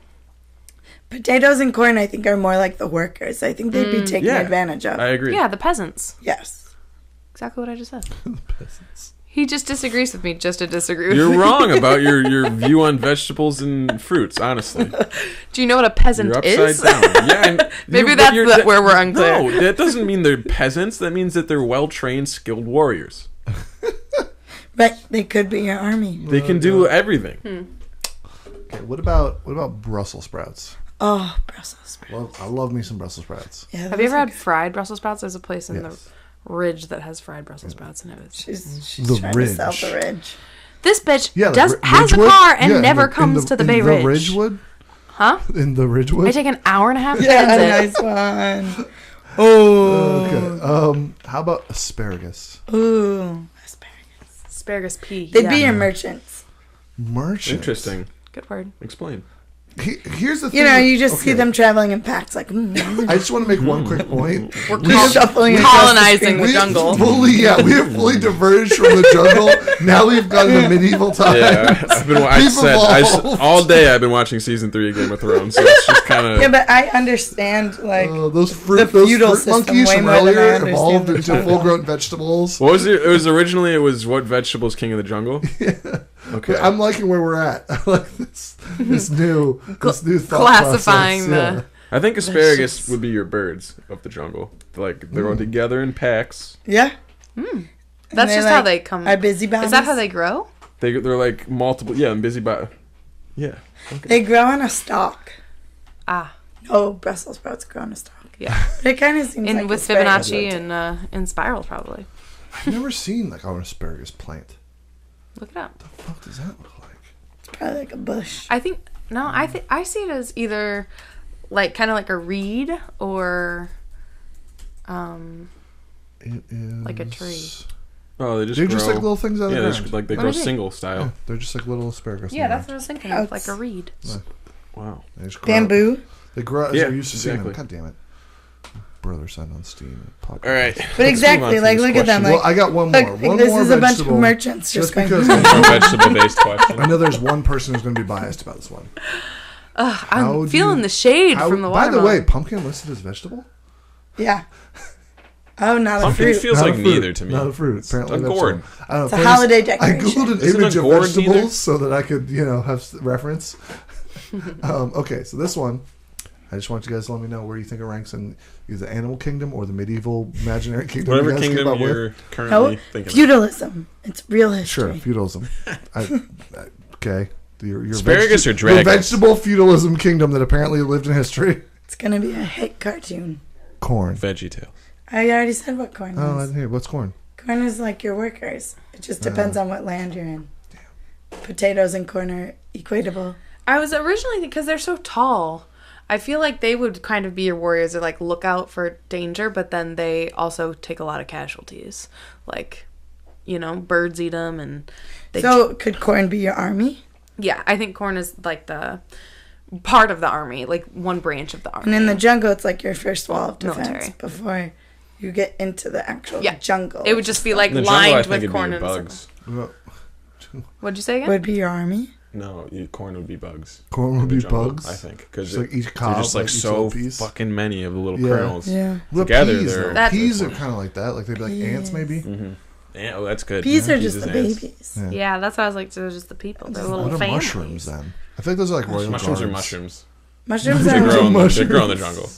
Potatoes and corn, I think, are more like the workers. I think they'd be taken
Yeah.
advantage of.
I agree.
Yeah, the peasants.
Yes.
Exactly what I just said. He just disagrees with me just to disagree with
You're
me.
wrong about your view on vegetables and fruits. Honestly,
Do you know what a peasant
you're upside
is?
down. Yeah, and
Maybe
but
that's
you're-
where we're unclear.
No, that doesn't mean they're peasants. That means that they're well-trained, skilled warriors.
But they could be your army.
They can do everything.
Okay, what about Brussels sprouts?
Oh, Brussels sprouts.
I love me some Brussels sprouts.
Yeah,
Have you
those
ever
are
had fried Brussels sprouts? There's a place in
Yes.
ridge that has fried Brussels sprouts in it.
She's
The
trying
Ridge.
to sell the Ridge.
This bitch
Yeah,
has a
Ridgewood?
car and
Yeah, in
never
the- in
comes to the
in
Bay Ridge.
Ridgewood?
Huh?
In the Ridgewood?
I take an hour and a half to
Yeah,
transit.
nice one. Oh.
Okay. How about asparagus?
Ooh.
Asparagus pea.
They'd
yeah.
be your merchants.
Merchant.
Interesting.
Good word.
Explain.
Here's the thing.
You know, you just see
okay.
them traveling in packs, like,
I just want to make one quick point.
We're
shuffling across
colonizing the
We have
jungle.
we have fully diverged from the jungle. Now we've gone to medieval times.
Yeah, all day I've been watching season 3 of Game of Thrones, so it's just kind of
Yeah, but I understand, like,
Those fruit
feudal
monkeys
system way
from
more than I
earlier
understand
evolved
the
into
jungle.
full-grown vegetables.
what was it? It was originally what vegetables king of the jungle? Okay.
I'm liking where we're at. I like this new thought
Classifying
process.
I think asparagus would be your birds of the jungle. Like they're all together in packs.
yeah.
That's
they,
just
like,
how they come.
Are busybodies.
Is that how they grow?
They're like multiple. Yeah, and busy by. Yeah.
They grow on a stalk.
Ah,
No, Brussels sprouts grow on a stalk.
yeah.
But it kind of seems like
With
asparagus.
Fibonacci and in spirals, probably.
I've never seen like an asparagus plant.
Look it up.
What the fuck does that look like?
It's probably like a bush.
I think I see it as either like kind of like a reed or
It is
like a tree.
Oh, they just
They're
grow.
just like little things out of
Yeah,
the
they
ground.
just, like they
Let
grow
me see.
single style.
Yeah, they're just like little asparagus.
Yeah,
in
that's
there.
what I was thinking
Oh,
of, like a reed.
Wow.
They just grow
Bamboo.
up. They grow as
Yeah,
they're used to seeing them.
exactly.
God damn it. Brother signed on Steam. Podcast.
All right.
But exactly, like, look at them. Like,
Well, I got one
look,
more.
like,
One
this
more
is a bunch of
vegetable.
merchants just going.
because
A vegetable-based question.
I know there's one person who's going to be biased about this one. How
I'm
do
feeling
you-
the shade from the
By
watermelon.
the way, pumpkin listed as vegetable?
Yeah. Oh, not a
Pumpkin
fruit.
feels
Not
like
a fruit.
neither to me.
Not a fruit. Apparently,
a
vegetable.
gourd.
I don't know.
It's a
if
holiday
I
decoration.
googled an
Isn't
image
a
of
gourd
vegetables
neither?
so that I could, have reference. Okay, so this one, I just want you guys to let me know where you think it ranks in either the animal kingdom or the medieval imaginary kingdom.
Whatever
you guys came
kingdom
up with.
you're
No,
currently thinking of.
feudalism. It's real history.
Sure, feudalism. Okay. Your
Asparagus or
your
dragons?
vegetable feudalism kingdom that apparently lived in history.
It's gonna be a hit cartoon.
Corn.
VeggieTales.
I already said what corn
Oh, I
is.
didn't hear. What's corn?
Corn is like your workers. It just depends on what land you're in. Potatoes and corn are equatable.
I was originally because they're so tall. I feel like they would kind of be your warriors or like look out for danger, but then they also take a lot of casualties. Like, birds eat them, and they.
So could corn be your army?
Yeah, I think corn is like the part of the army, like one branch of the army.
And in the jungle, it's like your first wall of defense
Military.
before you get into the actual
Yeah.
jungle.
It would just be like
In the jungle, I
lined
think
with
it'd be
corn
your
and
bugs.
Well,
What'd you say again?
Would be your army.
No, corn would be bugs.
corn would
In the
be
jungle,
bugs.
I think, because
Just like each
they're
cob,
just like
like each
so
little piece.
fucking many of the little
Yeah.
kernels.
Yeah.
What
Together,
peas,
they're-
though?
That's-
Peas are kind of like that. Like they'd be like ants, maybe.
Yeah, oh, that's good.
Peas
Yeah,
are just
is
the
ants.
babies.
Yeah.
Yeah, that's why I was like, they're just the people. They're little
What are
families.
mushrooms then? I feel like those are like royal
Mushrooms are
guards.
mushrooms.
Mushrooms
They
are
grow, in the, they
Mushrooms.
grow in the jungle.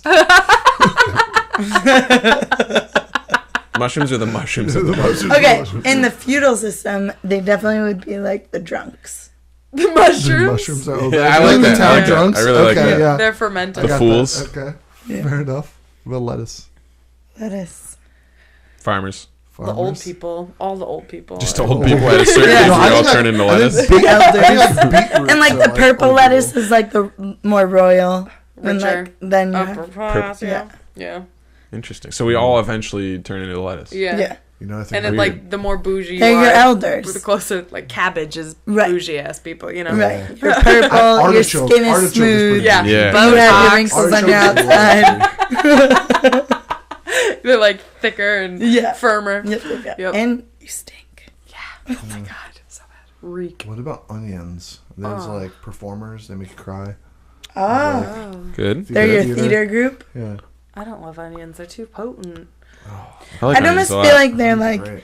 Mushrooms are the mushrooms. Of the
mushrooms.
Okay, in the feudal system, they definitely would be like the drunks.
The
The
mushrooms?
mushrooms are
Yeah, I like
the
that.
town
I like that.
drunks.
I really like
okay,
that.
yeah.
They're
I
fermented.
The
got
fools.
that. Okay,
Yeah.
fair enough. Well, lettuce.
Lettuce.
Farmers.
The old
Farmers.
people. All the old people.
Just
are-
old people at a certain
Yeah.
age,
No,
we
I
all
think
turn into
I think
lettuce.
beet-
Elders.
beetroots
And like
are,
the purple
old
lettuce
people.
is like the more royal. And
Richer.
like then you
Oh,
have,
perhaps,
yeah.
Yeah.
Interesting. So we all eventually turn into lettuce.
Yeah.
yeah.
You know, I think
And then,
Weird.
like, the more bougie you
They're
are,
your elders.
the closer, like, cabbage is
Right.
bougie ass people, you know?
Right. You're purple, your
Artichoke-
skin is
artichoke is
smooth.
pretty
Yeah.
good.
Yeah.
You have your
Botox.
wrinkles on your
Artichoke is
outside.
They're, like, thicker and
Yeah.
firmer.
Yep, yep, yep.
Yep.
And you stink.
Oh my god. So bad. Reek.
What about onions? Those like performers. They make you cry.
Oh.
Good.
They're your
Theater.
theater group.
Yeah.
I don't love onions. They're too potent.
I like
I'd
onions
almost
a
feel
lot.
like they're like
Great.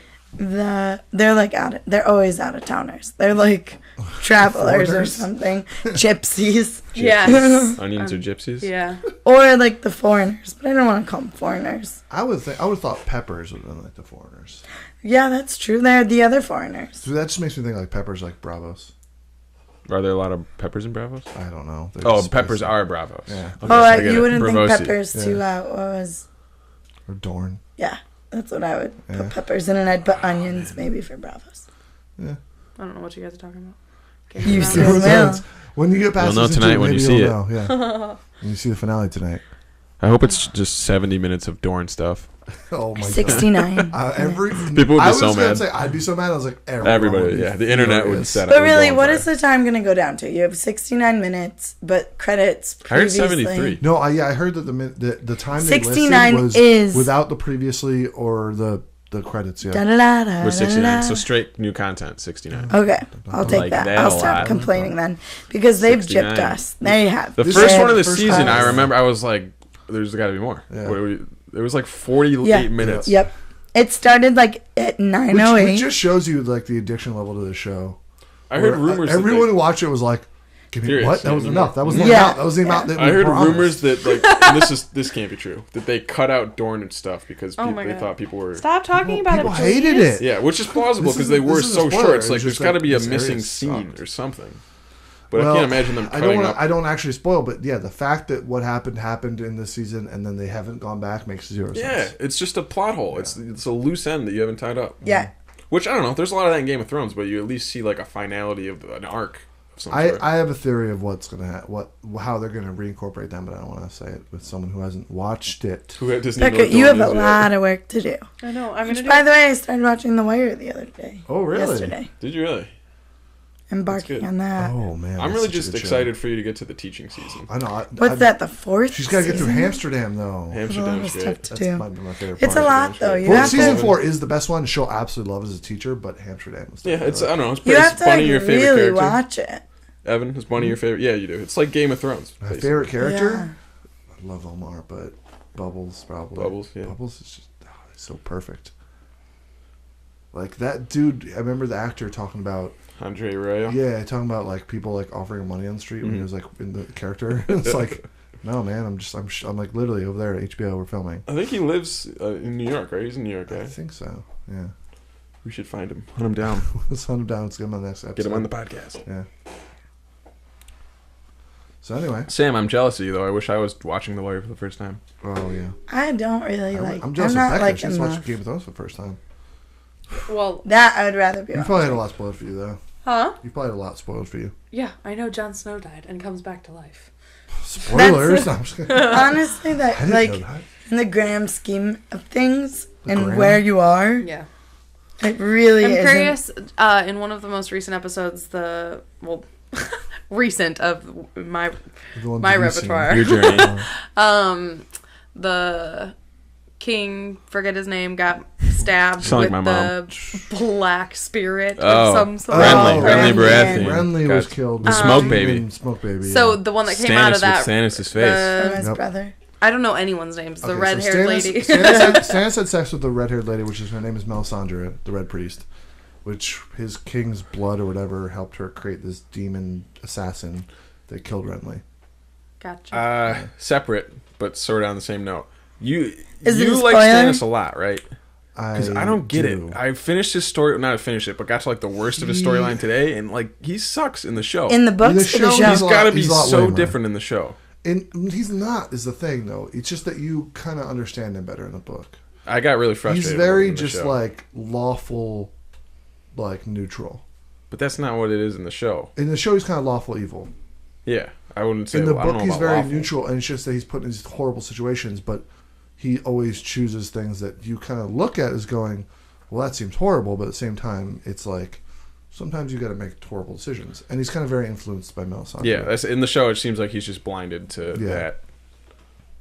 they're like they're always out of towners. They're like travelers or
Foreigners.
something. Gypsies.
Yes.
Onions are gypsies.
Yeah.
Or like the foreigners. But I don't want to call them foreigners.
I would have thought peppers would have been like the foreigners.
Yeah, that's true. They're the other foreigners.
So that just makes me think like peppers like Bravos.
Are there a lot of peppers and bravos?
I don't know. They're
Oh,
just
peppers
spicy.
are bravos.
Yeah.
Okay,
Oh,
I get
you
it.
wouldn't
Bravosi.
think peppers
Yeah.
too what was
Or Dorn.
yeah. That's what I would
Yeah.
put peppers in, and I'd put onions maybe for Bravos.
Yeah.
I don't know what you guys are talking about.
You
Thrones.
see it well.
When you get past
You'll know
season
tonight
2,
when you
maybe
see
you'll
it.
know, yeah. When you see the finale tonight.
I hope it's just 70 minutes of Dorn stuff.
Oh my god.
69.
People would be
I was
so
gonna
mad.
say I'd be so mad. I was like,
Everybody,
would be
yeah. The internet would
furious.
set up.
But really, what is the time going to go down to? You have 69 minutes, but credits
I heard
previously.
73.
No, I heard that the time they
69
listed was
is-
without the previously or the credits. Yeah.
Da-da-da-da,
We're 69,
da-da-da.
so straight new content, 69.
Okay, I'll take
Like
that.
that
I'll
a
stop
lot.
complaining then, because they've
69.
gypped us. They have.
The
This
first
is
one of the
first
season,
class.
I remember, I was like, there's got to be more.
Yeah.
It was like 48
Yeah.
minutes.
Yep. It started like at
Which
9:08.
just shows you like the addiction level to the show.
I heard
Where,
rumors. that
everyone
they-
who watched it was like, "Give me
Furious.
what? That was
Yeah.
enough. That was the
Yeah.
amount. That was the amount that
I
we
heard
promised."
rumors that like and this can't be true, that they cut out Dorn and stuff because
Oh my
they
God.
thought people were
Stop talking about
people
it.
hated
please.
it.
yeah, which is plausible
This
because
isn't-
they were
this isn't a
so
spoiler,
short. It's
it's
like
just
there's got to
that
be a
this
missing
area
scene
sucked.
or something. But
Well,
I can't imagine them cutting up.
I don't actually spoil, but yeah, the fact that what happened in this season and then they haven't gone back makes zero
Yeah,
sense.
it's just a plot hole. It's a loose end that you haven't tied up.
Yeah.
Which I don't know. There's a lot of that in Game of Thrones, but you at least see like a finality of an arc of some
I
sort.
have a theory of what's gonna how they're gonna reincorporate them, but I don't want to say it with someone who hasn't watched it.
Who doesn't even know
Becca,
what
you
Dorne
have a
is yet.
lot of work to do.
I know. I'm
Which,
gonna do.
by the way, I started watching The Wire the other day.
Oh, really?
Yesterday.
Did you really?
Embarking
good.
on that.
Oh man,
I'm
that's
really
such a
just
good show.
excited for you to get to the teaching season.
I know.
What's that, the fourth
She's got to get through
season?
Amsterdam though.
There's a lot
Amsterdam's
of
great.
stuff to
That's
do.
might be my favorite
It's a
part.
lot, though. You
Well,
have
season
to,
4 is the best one. She'll absolutely love as a teacher, but Amsterdam is
Yeah, it's I
definitely
don't know. It's,
you
pretty,
have
it's
to
Bunny
like,
your favorite
really
character.
watch it.
Evan, is Bunny your favorite? Yeah, you do. It's like Game of Thrones.
my
basically.
favorite character.
Yeah.
I love Omar, but Bubbles probably.
Bubbles, yeah.
Bubbles is just he's so perfect. Like that dude. I remember the actor talking about.
Andre Rayo.
Yeah, talking about like people like offering him money on the street when he
Mhm.
was like in the character. It's like, no man, I'm like literally over there at HBO. We're filming.
I think he lives in New York, right? He's in New York,
I
right?
think so. Yeah.
We should find him. Hunt him down.
Let's hunt him down. Let's get him on the next episode.
Get him on the podcast.
Yeah. So anyway.
Sam, I'm jealous of you, though. I wish I was watching The Wire for the first time.
Oh yeah.
I don't really like.
I'm jealous of
not
Becca.
like
She's
enough.
watching Game of Thrones for the first time.
Well,
That I would rather be.
You
watching.
probably had a lot spoiled for you though.
huh?
You probably had a lot spoiled for you.
Yeah, I know Jon Snow died and comes back to life.
Spoilers. No, I'm just kidding.
Honestly,
I
that
didn't
like
know that.
in the grand scheme of things
The
and
grand?
where you are,
Yeah.
it really
I'm
isn't.
curious. In one of the most recent episodes, recent of my
The ones
my
you've seen.
repertoire.
Your journey.
The king, forget his name, got stabbed
Sound like
with
my
the black spirit
Oh.
of some sort.
Renly. Renly
Baratheon.
Baratheon.
Renly was
Got
killed.
the
with
smoke
demon
baby.
Smoke baby.
So
yeah.
the one that came out of that,
with Stannis' face.
From his
Yep.
brother.
I don't know anyone's names. The
Okay, so
red-haired lady.
Stannis had sex with the red-haired lady, which is her name is Melisandre, the Red Priest, which his king's blood or whatever helped her create this demon assassin that killed Renly.
Gotcha.
Separate, but sort of on the same note. You
Is it a
like
spoiler?
Stannis a lot, right? Because I don't get
do.
it. I finished his story, not finished it, but got to like the worst of his storyline today, and like he sucks in the show.
In the books,
In the
or the
show,
show.
He's got to be
He's a lot
so
lamer.
different in the show.
And he's not is the thing though. It's just that you kind of understand him better in the book.
I got really frustrated.
He's
with
very
him in the
just
show.
like lawful, like neutral.
But that's not what it is in the show.
In the show, he's kind of lawful evil.
Yeah, I wouldn't say.
In the
I don't
book,
know
he's
about
very
lawful.
neutral, and it's just that he's put in these horrible situations, but he always chooses things that you kind of look at as going, well, that seems horrible, but at the same time, it's like sometimes you got to make horrible decisions, and he's kind of very influenced by Melisandre.
Yeah, that's in the show. It seems like he's just blinded to
Yeah.
that.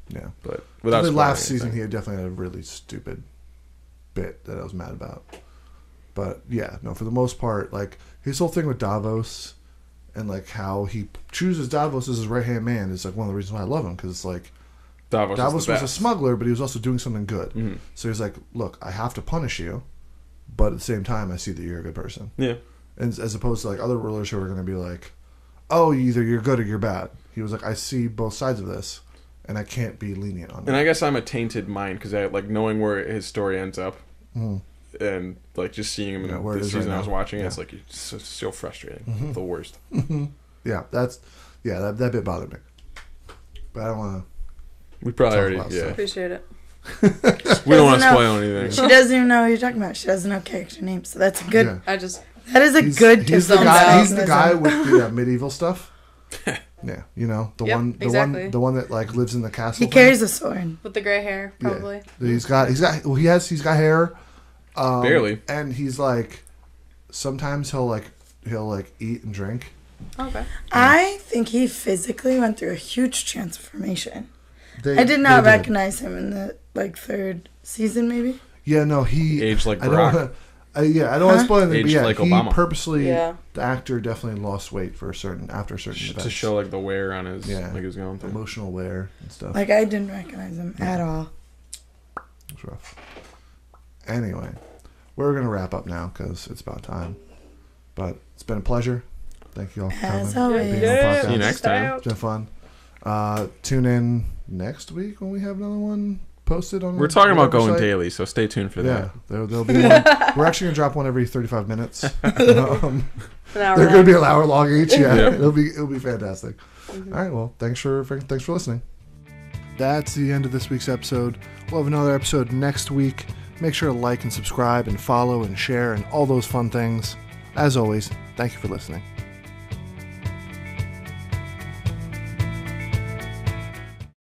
yeah.
But without
The
spoiling
last season,
anything.
he had definitely had a really stupid bit that I was mad about. But yeah, no, for the most part, like his whole thing with Davos and like how he chooses Davos as his right hand man is like one of the reasons why I love him, because it's like
Davos
Davos
the
was a
best.
smuggler, but he was also doing something good.
Mhm.
So he's like, look, I have to punish you, but at the same time, I see that you're a good person.
Yeah,
And as opposed to like other rulers who are going to be like, oh, either you're good or you're bad. He was like, I see both sides of this, and I can't be lenient on it.
and I guess I'm a tainted mind because I like knowing where his story ends up,
Mhm.
and like just seeing him
Yeah,
in
where it
the
is
season
right
I was
now.
watching.
Yeah.
It's like it's so frustrating.
Mhm.
The worst.
Yeah, that bit bothered me. But I don't want
We probably
Talk
already
about
yeah.
stuff.
Appreciate it.
We don't want to
Doesn't know.
spoil anything.
She doesn't even know who you're talking about. She doesn't know character names, so that's a good.
Yeah.
I just
That is a good.
He's the
Disney
guy. He's the
mechanism.
guy with the medieval stuff. Yeah, you know the
Yep,
one,
exactly.
the one that like lives in the castle.
He
thing.
carries a sword.
with the gray hair,
Yeah.
probably.
He's got well, he's got hair.
Barely.
And he's like, sometimes he'll eat and drink.
Okay.
I think he physically went through a huge transformation.
They-
I did not
they
recognize him in the third season, maybe.
Yeah, no, he
Aged like
I don't
Barack.
wanna, I don't want to spoil anything, but
Aged
yeah,
like
he
Obama.
purposely,
Yeah.
the actor definitely lost weight for after certain events.
To show like the wear on his,
Yeah.
like he was going through.
emotional wear and stuff.
Like I didn't recognize him at all.
It's rough. Anyway, we're gonna wrap up now because it's about time. But it's been a pleasure. Thank you all for
As
coming.
always.
Being on the podcast.
See you next time.
It's been fun. Tune in next week when we have another one posted on.
We're talking about going
website.
daily, so stay tuned for
Yeah,
that.
there'll be one. We're actually gonna drop one every 35 minutes.
An hour
They're
long.
gonna be an hour long each. Yeah,
Yeah.
it'll be fantastic. All right, well, thanks for listening. That's the end of this week's episode. We'll have another episode next week. Make sure to like and subscribe and follow and share and all those fun things. As always, thank you for listening.